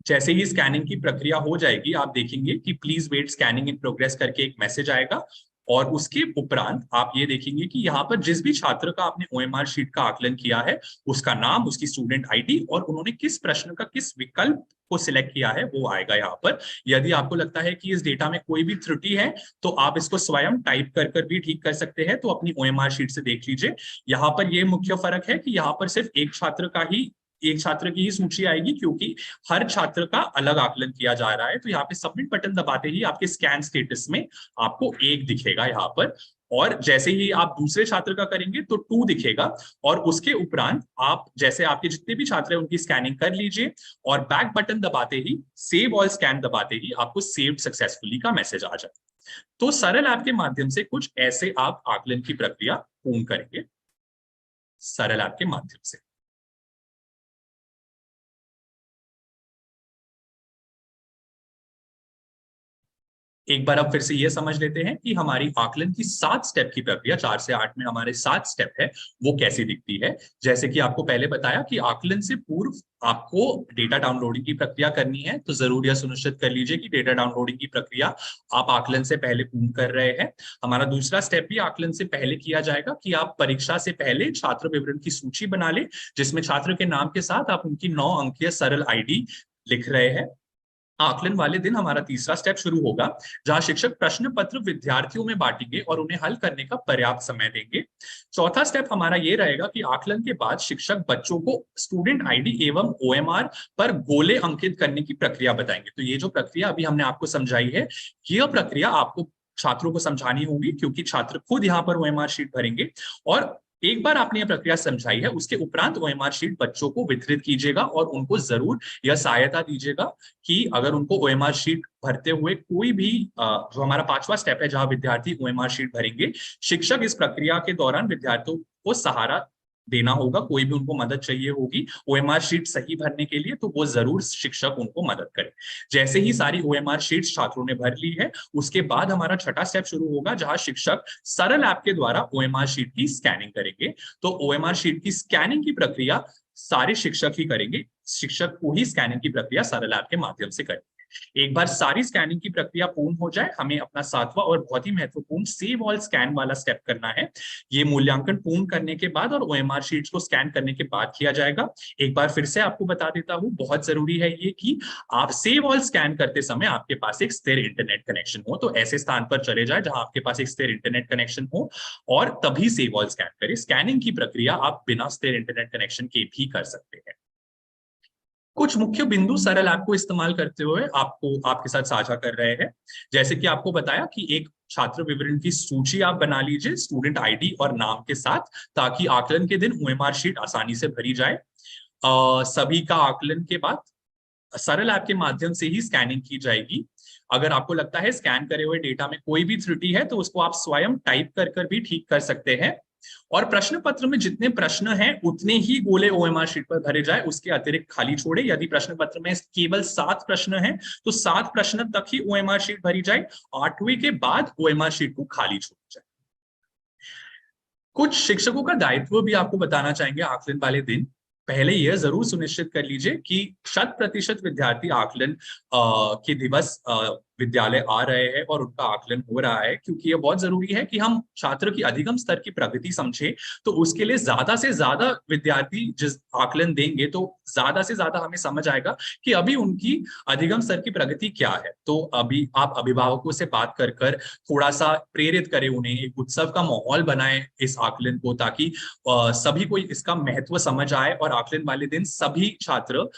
A: जैसे ही स्कैनिंग की प्रक्रिया हो जाएगी आप देखेंगे कि please wait scanning in progress करके एक मैसेज आएगा और उसके उपरांत आप ये देखेंगे कि यहाँ पर जिस भी छात्र का आपने ओएमआर शीट का आकलन किया है, उसका नाम, उसकी स्टूडेंट आईडी और उन्होंने किस प्रश्न का किस विकल्प को सिलेक्ट किया है वो आएगा यहाँ पर। यदि आपको लगता है कि इस डेटा में कोई भी त्रुटि है तो आप इसको स्वयं टाइप कर भी ठीक कर सकते हैं। तो अपनी ओएमआर शीट से देख लीजिए। यहाँ पर ये मुख्य फर्क है कि यहाँ पर सिर्फ एक छात्र की ही सूची आएगी, क्योंकि हर छात्र का अलग आकलन किया जा रहा है। तो यहाँ पे सबमिट बटन दबाते ही आपके स्कैन स्टेटस में आपको 1 दिखेगा यहाँ पर, और जैसे ही आप दूसरे छात्र का करेंगे तो 2 दिखेगा। और उसके उपरांत आप जैसे आपके जितने भी छात्र हैं उनकी स्कैनिंग कर लीजिए और बैक बटन दबाते ही, सेव ऑल स्कैन दबाते ही आपको सेव्ड सक्सेसफुली का मैसेज आ जाए। तो सरल ऐप के माध्यम से कुछ ऐसे आप आकलन की प्रक्रिया पूर्ण करेंगे सरल ऐप के माध्यम से। एक बार अब फिर से ये समझ लेते हैं कि हमारी आकलन की 7 स्टेप की प्रक्रिया, 4 से 8 में हमारे 7 स्टेप है, वो कैसी दिखती है। जैसे कि आपको पहले बताया कि आकलन से पूर्व आपको डेटा डाउनलोडिंग की प्रक्रिया करनी है, तो जरूर यह सुनिश्चित कर लीजिए कि डेटा डाउनलोडिंग की प्रक्रिया आप आकलन से पहले पूर्ण कर रहे हैं। हमारा दूसरा स्टेप भी आकलन से पहले किया जाएगा कि आप परीक्षा से पहले छात्र विवरण की सूची बना ले, जिसमें छात्र के नाम के साथ आप उनकी 9 अंकीय सरल आईडी लिख रहे हैं। आकलन वाले दिन हमारा तीसरा स्टेप शुरू होगा, जहां शिक्षक प्रश्न पत्र विद्यार्थियों में बांटेंगे और उन्हें हल करने का पर्याप्त समय देंगे। चौथा स्टेप हमारा ये रहेगा कि आकलन के बाद शिक्षक बच्चों को स्टूडेंट आईडी एवं ओएमआर पर गोले अंकित करने की प्रक्रिया बताएंगे। तो ये जो प्रक्रिया अभी हमने आपको समझाई है, यह प्रक्रिया आपको छात्रों को समझानी होगी, क्योंकि छात्र खुद यहाँ पर ओएमआर शीट भरेंगे। और एक बार आपने यह प्रक्रिया समझाई है, उसके उपरांत ओएमआर शीट बच्चों को वितरित कीजिएगा और उनको जरूर यह सहायता दीजिएगा कि अगर उनको ओएमआर शीट भरते हुए कोई भी जो हमारा 5वां स्टेप है, जहां विद्यार्थी ओएमआर शीट भरेंगे, शिक्षक इस प्रक्रिया के दौरान विद्यार्थियों को सहारा देना होगा। कोई भी उनको मदद चाहिए होगी ओएमआर शीट सही भरने के लिए, तो वो जरूर शिक्षक उनको मदद करे। जैसे ही सारी ओएमआर शीट छात्रों ने भर ली है, उसके बाद हमारा छठा स्टेप शुरू होगा, जहां शिक्षक सरल ऐप के द्वारा ओएमआर शीट की स्कैनिंग करेंगे। तो ओएमआर शीट की स्कैनिंग की प्रक्रिया सारे शिक्षक ही करेंगे, शिक्षक को ही स्कैनिंग की प्रक्रिया सरल ऐप के माध्यम से करेंगे। एक बार सारी स्कैनिंग की प्रक्रिया पूर्ण हो जाए, हमें अपना 7वां और बहुत ही महत्वपूर्ण सेव ऑल स्कैन वाला स्टेप करना है। ये मूल्यांकन पूर्ण करने के बाद और ओएमआर शीट्स को स्कैन करने के बाद किया जाएगा। एक बार फिर से आपको बता देता हूं, बहुत जरूरी है ये कि आप सेव ऑल स्कैन करते समय आपके पास एक स्थिर इंटरनेट कनेक्शन हो। तो ऐसे स्थान पर चले जाए जहां आपके पास एक स्थिर इंटरनेट कनेक्शन हो और तभी सेव ऑल स्कैन करें। स्कैनिंग की प्रक्रिया आप बिना स्थिर इंटरनेट कनेक्शन के भी कर सकते हैं। कुछ मुख्य बिंदु सरल ऐप को इस्तेमाल करते हुए आपको आपके साथ साझा कर रहे हैं। जैसे कि आपको बताया कि एक छात्र विवरण की सूची आप बना लीजिए स्टूडेंट आईडी और नाम के साथ, ताकि आकलन के दिन ओएमआर शीट आसानी से भरी जाए। सभी का आकलन के बाद सरल ऐप के माध्यम से ही स्कैनिंग की जाएगी। अगर आपको लगता है स्कैन करे हुए डेटा में कोई भी त्रुटि है, तो उसको आप स्वयं टाइप कर भी ठीक कर सकते हैं। और प्रश्न पत्र में जितने प्रश्न हैं उतने ही गोले ओएमआर शीट पर भरे जाए, उसके अतिरिक्त खाली छोड़े। यदि प्रश्न पत्र में केवल 7 प्रश्न हैं, तो 7 प्रश्न तक ही ओएमआर शीट भरी जाए, 8वें के बाद ओएमआर शीट को खाली छोड़ा जाए। कुछ शिक्षकों का दायित्व भी आपको बताना चाहेंगे आकलन वाले दिन। पहले यह जरूर सुनिश्चित कर लीजिए कि 100% विद्यार्थी आकलन के दिवस विद्यालय आ रहे हैं और उनका आकलन हो रहा है, क्योंकि यह बहुत जरूरी है कि हम छात्र की अधिगम स्तर की प्रगति समझें। तो उसके लिए ज्यादा से ज्यादा विद्यार्थी जिस आकलन देंगे, तो ज्यादा से ज्यादा हमें समझ आएगा कि अभी उनकी अधिगम स्तर की प्रगति क्या है। तो अभी आप अभिभावकों से बात कर थोड़ा सा प्रेरित करें उन्हें, एक उत्सव का माहौल बनाएं इस आकलन को, ताकि सभी को इसका महत्व समझ आए और आकलन वाले दिन सभी छात्र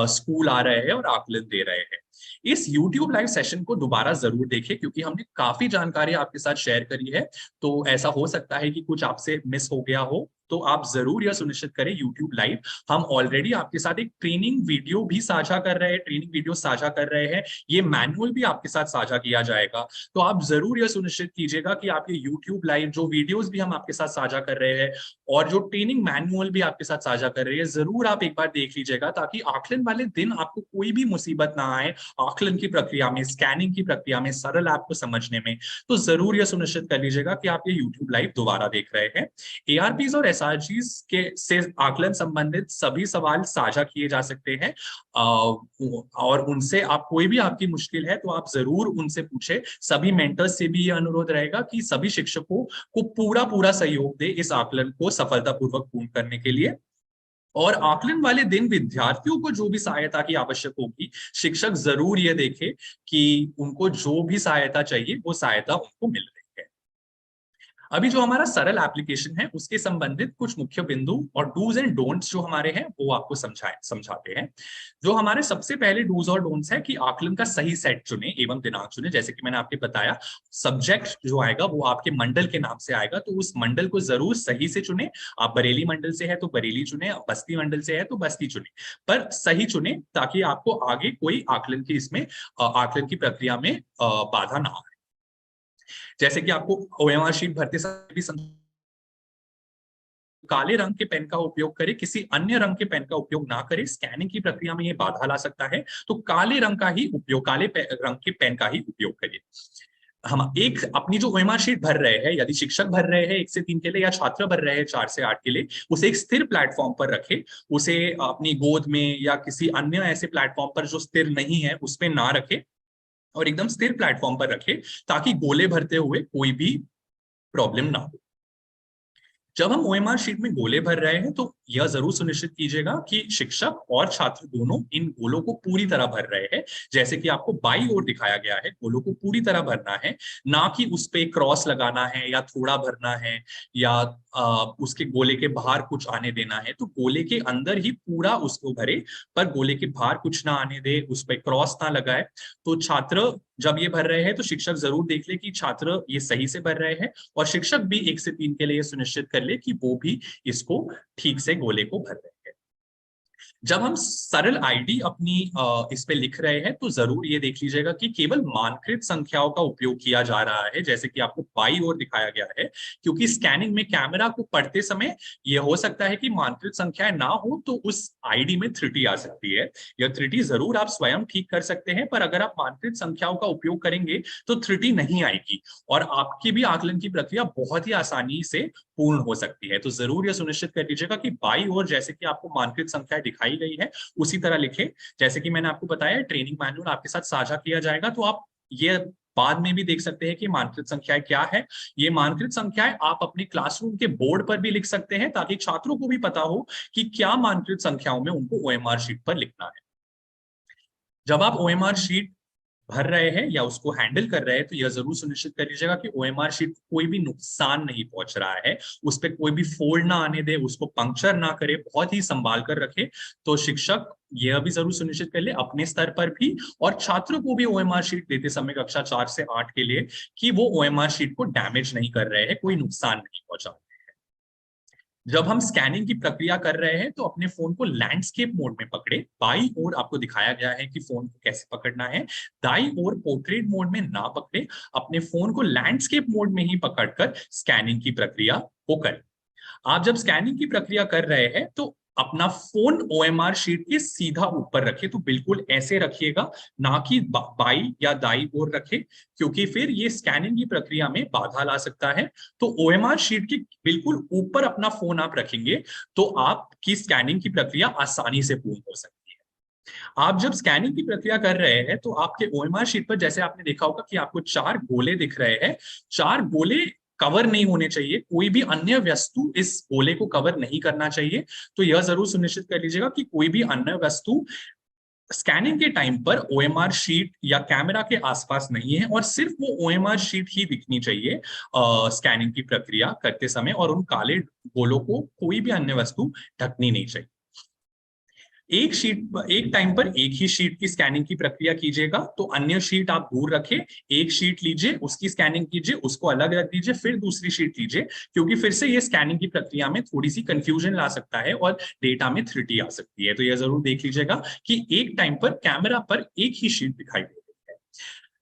A: स्कूल आ रहे हैं और आकलन दे रहे हैं। इस YouTube लाइव सेशन को दोबारा जरूर देखें, क्योंकि हमने काफी जानकारी आपके साथ शेयर करी है। तो ऐसा हो सकता है कि कुछ आपसे मिस हो गया हो, तो आप जरूर यह सुनिश्चित करें YouTube लाइव। हम ऑलरेडी आपके साथ एक ट्रेनिंग वीडियो भी साझा कर रहे हैं, ट्रेनिंग वीडियो साझा कर रहे हैं। ये मैनुअल भी आपके साथ साझा किया जाएगा। तो आप जरूर यह सुनिश्चित कीजिएगा कि आपके YouTube लाइव जो वीडियोस भी हम आपके साथ साझा कर रहे हैं और जो ट्रेनिंग मैनुअल भी आपके साथ साझा कर रहे हैं, जरूर आप एक बार देख लीजिएगा, ताकि आकलन वाले दिन आपको कोई भी मुसीबत ना आए आकलन की प्रक्रिया में, स्कैनिंग की प्रक्रिया में, सरल ऐप को समझने में। तो जरूर यह सुनिश्चित कर लीजिएगा कि आप ये YouTube लाइव दोबारा देख रहे हैं। एआरपीज और एसआरजीज के से आकलन संबंधित सभी सवाल साझा किए जा सकते हैं, और उनसे आप कोई भी आपकी मुश्किल है तो आप जरूर उनसे पूछे। सभी मेंटर्स से भी ये अनुरोध रहेगा कि सभी शिक्षकों को पूरा सहयोग दे इस आकलन को सफलतापूर्वक पूर्ण करने के लिए। और आकलन वाले दिन विद्यार्थियों को जो भी सहायता की आवश्यक होगी, शिक्षक जरूर ये देखे कि उनको जो भी सहायता चाहिए वो सहायता उनको मिल रही है। अभी जो हमारा सरल एप्लीकेशन है, उसके संबंधित कुछ मुख्य बिंदु और डूज एंड डोंट्स जो हमारे हैं वो आपको समझाते हैं। जो हमारे सबसे पहले डूज और डोंट्स है कि आकलन का सही सेट चुने एवं दिनांक चुने। जैसे कि मैंने आपको बताया, सब्जेक्ट जो आएगा वो आपके मंडल के नाम से आएगा, तो उस मंडल को जरूर सही से चुने। आप बरेली मंडल से है तो बरेली चुने, बस्ती मंडल से है तो बस्ती चुने, पर सही चुने, ताकि आपको आगे कोई आकलन की आकलन की प्रक्रिया में बाधा ना आए। जैसे कि आपको ओएमआर शीट भरते समय भी काले रंग के पेन का उपयोग करें, किसी अन्य रंग के पेन का उपयोग ना करें। स्कैनिंग की प्रक्रिया में ये बाधा ला सकता है, तो काले रंग का ही उपयोग, रंग के पेन का ही उपयोग करिए। हम एक अपनी जो ओएमआर शीट भर रहे हैं, यदि शिक्षक भर रहे हैं 1 से 3 के लिए या छात्र भर रहे हैं 4 से 8 के लिए, उसे एक स्थिर प्लेटफॉर्म पर रखें। उसे अपनी गोद में या किसी अन्य ऐसे प्लेटफॉर्म पर जो स्थिर नहीं है उस पर ना रखें, और एकदम स्थिर प्लेटफॉर्म पर रखें ताकि गोले भरते हुए कोई भी प्रॉब्लम ना हो। जब हम ओएमआर शीट में गोले भर रहे हैं तो यह जरूर सुनिश्चित कीजिएगा कि शिक्षक और छात्र दोनों इन गोलों को पूरी तरह भर रहे हैं। जैसे कि आपको बाई ओर दिखाया गया है, गोलों को पूरी तरह भरना है, ना कि उस पे क्रॉस लगाना है या थोड़ा भरना है या उसके गोले के बाहर कुछ आने देना है। तो गोले के अंदर ही पूरा उसको भरे, पर गोले के बाहर कुछ ना आने दे, उस पर क्रॉस ना लगाए। तो छात्र जब ये भर रहे हैं तो शिक्षक जरूर देख ले कि छात्र ये सही से भर रहे हैं, और शिक्षक भी 1 से 3 के लिए सुनिश्चित कर ले कि वो भी इसको ठीक से गोले को भर रहे हैं। जब हम सरल आईडी अपनी इस पे लिख रहे हैं तो जरूर ये देख लीजिएगा कि केवल मानकृत संख्याओं का उपयोग किया जा रहा है, जैसे कि आपको बाई ओर दिखाया गया है। क्योंकि स्कैनिंग में कैमरा को पढ़ते समय यह हो सकता है कि मानकृत संख्याएं ना हो तो उस आईडी में त्रुटि आ सकती है। यह त्रुटि जरूर आप स्वयं ठीक कर सकते हैं, पर अगर आप मानकृत संख्याओं का उपयोग करेंगे तो त्रुटि नहीं आएगी और आपकी भी आकलन की प्रक्रिया बहुत ही आसानी से पूर्ण हो सकती है। तो जरूर यह सुनिश्चित कर लीजिएगा कि बाई ओर जैसे कि आपको मानकृत संख्या दिखाई गई है उसी तरह लिखे। जैसे कि मैंने आपको बताया, ट्रेनिंग मैनुअल आपके साथ साझा किया जाएगा, तो आप ये बाद में भी देख सकते हैं कि मानकृत संख्याएं क्या है। ये मानकृत संख्याएं आप अपने क्लासरूम के बोर्ड पर भी लिख सकते हैं ताकि छात्रों को भी पता हो कि क्या मानकृत संख्याओं में उनको ओएमआर शीट पर लिखना है। जब आप ओएमआर शीट भर रहे हैं या उसको हैंडल कर रहे हैं तो यह जरूर सुनिश्चित कर लीजिएगा कि ओएमआर शीट को कोई भी नुकसान नहीं पहुंच रहा है, उस पर कोई भी फोल्ड ना आने दे, उसको पंक्चर ना करे, बहुत ही संभाल कर रखे। तो शिक्षक यह भी जरूर सुनिश्चित कर ले अपने स्तर पर भी और छात्रों को भी ओएमआर शीट देते समय कक्षा 4 से 8 के लिए कि वो ओएमआर शीट को डैमेज नहीं कर रहे हैं, कोई नुकसान नहीं पहुंचा। जब हम स्कैनिंग की प्रक्रिया कर रहे हैं तो अपने फोन को लैंडस्केप मोड में पकड़े। बाई ओर आपको दिखाया गया है कि फोन को कैसे पकड़ना है, दाई ओर पोर्ट्रेट मोड में ना पकड़े, अपने फोन को लैंडस्केप मोड में ही पकड़कर स्कैनिंग की प्रक्रिया को करें। आप जब स्कैनिंग की प्रक्रिया कर रहे हैं तो अपना फोन ओएमआर शीट के सीधा ऊपर रखिए, तो बिल्कुल ऐसे रखिएगा, ना कि बाई या दाई ओर रखे, क्योंकि फिर ये स्कैनिंग की प्रक्रिया में बाधा ला सकता है। तो ओएमआर शीट के बिल्कुल ऊपर अपना फोन आप रखेंगे तो आपकी स्कैनिंग की प्रक्रिया आसानी से पूर्ण हो सकती है। आप जब स्कैनिंग की प्रक्रिया कर रहे हैं तो आपके ओएमआर शीट पर जैसे आपने देखा होगा कि आपको 4 गोले दिख रहे हैं। 4 गोले कवर नहीं होने चाहिए, कोई भी अन्य वस्तु इस गोले को कवर नहीं करना चाहिए। तो यह जरूर सुनिश्चित कर लीजिएगा कि कोई भी अन्य वस्तु स्कैनिंग के टाइम पर ओएमआर शीट या कैमरा के आसपास नहीं है और सिर्फ वो ओएमआर शीट ही दिखनी चाहिए स्कैनिंग की प्रक्रिया करते समय, और उन काले गोलों को कोई भी अन्य वस्तु ढकनी नहीं चाहिए। एक टाइम पर एक ही शीट की स्कैनिंग की प्रक्रिया कीजिएगा, तो अन्य शीट आप दूर रखें, एक शीट लीजिए, उसकी स्कैनिंग कीजिए, उसको अलग रख दीजिए, फिर दूसरी शीट लीजिए, क्योंकि फिर से ये स्कैनिंग की प्रक्रिया में थोड़ी सी कंफ्यूजन ला सकता है और डेटा में त्रुटि आ सकती है। तो यह जरूर देख लीजिएगा कि एक टाइम पर कैमरा पर एक ही शीट दिखाई दे रही है।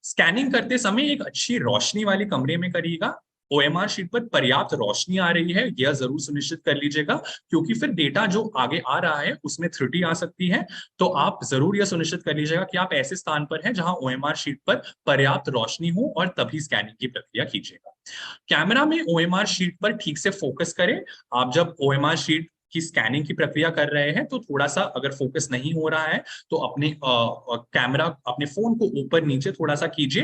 A: स्कैनिंग करते समय एक अच्छी रोशनी वाले कमरे में करिएगा। ओएमआर शीट पर पर्याप्त रोशनी आ रही है यह जरूर सुनिश्चित कर लीजिएगा, क्योंकि फिर डेटा जो आगे आ रहा है उसमें त्रुटि आ सकती है। तो आप जरूर यह सुनिश्चित कर लीजिएगा कि आप ऐसे स्थान पर हैं जहां ओएमआर शीट पर पर्याप्त रोशनी हो और तभी स्कैनिंग की प्रक्रिया कीजिएगा। कैमरा में ओएमआर शीट पर ठीक से फोकस करें। आप जब ओएमआर शीट की स्कैनिंग की प्रक्रिया कर रहे हैं तो थोड़ा सा अगर फोकस नहीं हो रहा है तो अपने कैमरा अपने फोन को ऊपर नीचे थोड़ा सा कीजिए।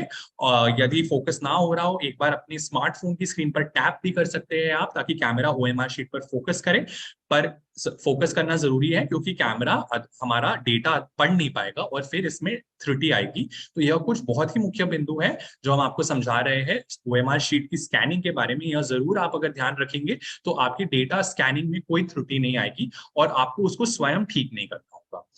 A: यदि फोकस ना हो रहा हो एक बार अपने स्मार्टफोन की स्क्रीन पर टैप भी कर सकते हैं आप, ताकि कैमरा ओएमआर शीट पर फोकस करे। पर फोकस करना जरूरी है क्योंकि कैमरा हमारा डेटा पढ़ नहीं पाएगा और फिर इसमें त्रुटि आएगी। तो यह कुछ बहुत ही मुख्य बिंदु है जो हम आपको समझा रहे हैं ओएमआर शीट की स्कैनिंग के बारे में। यह जरूर आप अगर ध्यान रखेंगे तो आपकी डेटा स्कैनिंग में कोई त्रुटि नहीं आएगी और आपको उसको स्वयं ठीक नहीं करना होगा।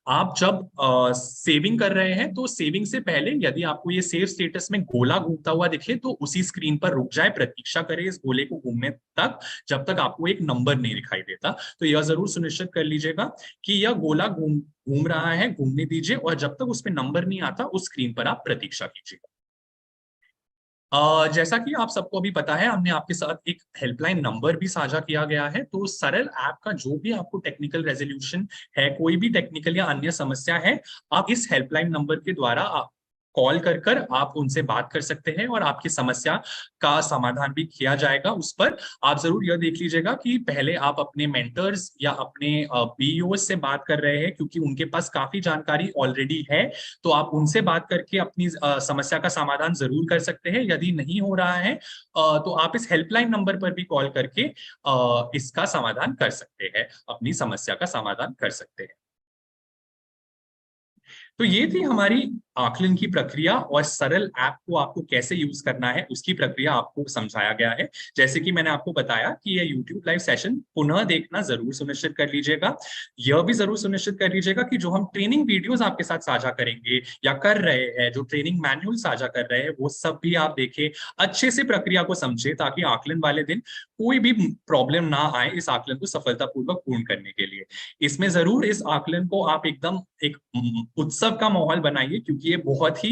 A: आप जब सेविंग कर रहे हैं तो सेविंग से पहले यदि आपको ये सेव स्टेटस में गोला घूमता हुआ दिखे तो उसी स्क्रीन पर रुक जाए, प्रतीक्षा करें इस गोले को घूमने तक जब तक आपको एक नंबर नहीं दिखाई देता। तो यह जरूर सुनिश्चित कर लीजिएगा कि यह गोला घूम घूम रहा है, घूमने दीजिए, और जब तक उस पर नंबर नहीं आता उस स्क्रीन पर आप प्रतीक्षा कीजिएगा। जैसा कि आप सबको अभी पता है, हमने आपके साथ एक हेल्पलाइन नंबर भी साझा किया गया है। तो सरल ऐप का जो भी आपको टेक्निकल रेजोल्यूशन है, कोई भी टेक्निकल या अन्य समस्या है, आप इस हेल्पलाइन नंबर के द्वारा आप कॉल कर कर आप उनसे बात कर सकते हैं और आपकी समस्या का समाधान भी किया जाएगा। उस पर आप जरूर यह देख लीजिएगा कि पहले आप अपने मेंटर्स या अपने बीईओ से बात कर रहे हैं, क्योंकि उनके पास काफी जानकारी ऑलरेडी है। तो आप उनसे बात करके अपनी समस्या का समाधान जरूर कर सकते हैं। यदि नहीं हो रहा है तो आप इस हेल्पलाइन नंबर पर भी कॉल करके इसका समाधान कर सकते हैं, अपनी समस्या का समाधान कर सकते हैं। तो ये थी हमारी आकलन की प्रक्रिया, और सरल ऐप को आपको कैसे यूज करना है उसकी प्रक्रिया आपको समझाया गया है। जैसे कि मैंने आपको बताया कि ये YouTube लाइव सेशन पुनः देखना जरूर सुनिश्चित कर लीजिएगा। यह भी जरूर सुनिश्चित कर लीजिएगा कि जो हम ट्रेनिंग वीडियोस आपके साथ साझा करेंगे या कर रहे हैं, जो ट्रेनिंग मैनुअल साझा कर रहे हैं, वो सब भी आप देखें, अच्छे से प्रक्रिया को समझे, ताकि आकलन वाले दिन कोई भी प्रॉब्लम ना आए इस आकलन को सफलतापूर्वक पूर्ण करने के लिए। इसमें जरूर इस आकलन को आप एकदम एक उत्सव का माहौल बनाइए, क्योंकि ये बहुत ही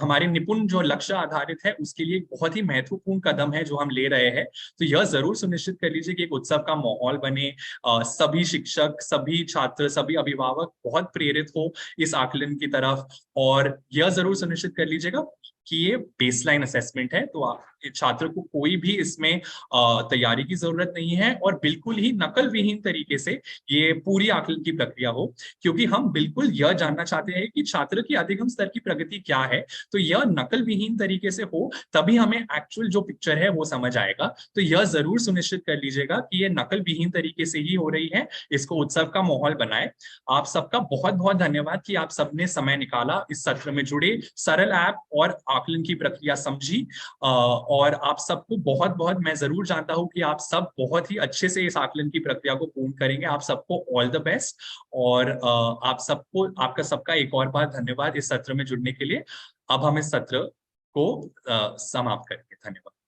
A: हमारे निपुण जो लक्ष्य आधारित है उसके लिए एक बहुत ही महत्वपूर्ण कदम है जो हम ले रहे हैं। तो यह जरूर सुनिश्चित कर लीजिए कि एक उत्सव का माहौल बने, सभी शिक्षक, सभी छात्र, सभी अभिभावक बहुत प्रेरित हो इस आकलन की तरफ। और यह जरूर सुनिश्चित कर लीजिएगा कि ये बेसलाइन असेसमेंट है, तो छात्र को कोई भी इसमें तैयारी की जरूरत नहीं है, और बिल्कुल ही नकल विहीन तरीके से ये पूरी आकलन की प्रक्रिया हो, क्योंकि हम बिल्कुल यह जानना चाहते हैं कि छात्र की अधिगम स्तर की प्रगति क्या है। तो यह नकल विहीन तरीके से हो, तभी हमें एक्चुअल जो पिक्चर है वो समझ आएगा। तो यह जरूर सुनिश्चित कर लीजिएगा कि ये नकल विहीन तरीके से ही हो रही है, इसको उत्सव का माहौल बनाए। आप सबका बहुत बहुत धन्यवाद कि आप सबने समय निकाला, इस सत्र में जुड़े, सरल ऐप और आकलन की प्रक्रिया समझी। और आप सबको बहुत बहुत, मैं जरूर जानता हूं कि आप सब बहुत ही अच्छे से इस आकलन की प्रक्रिया को पूर्ण करेंगे। आप सबको ऑल द बेस्ट। और आप सबको, आपका सबका एक और बार धन्यवाद इस सत्र में जुड़ने के लिए। अब हम इस सत्र को समाप्त करेंगे। धन्यवाद।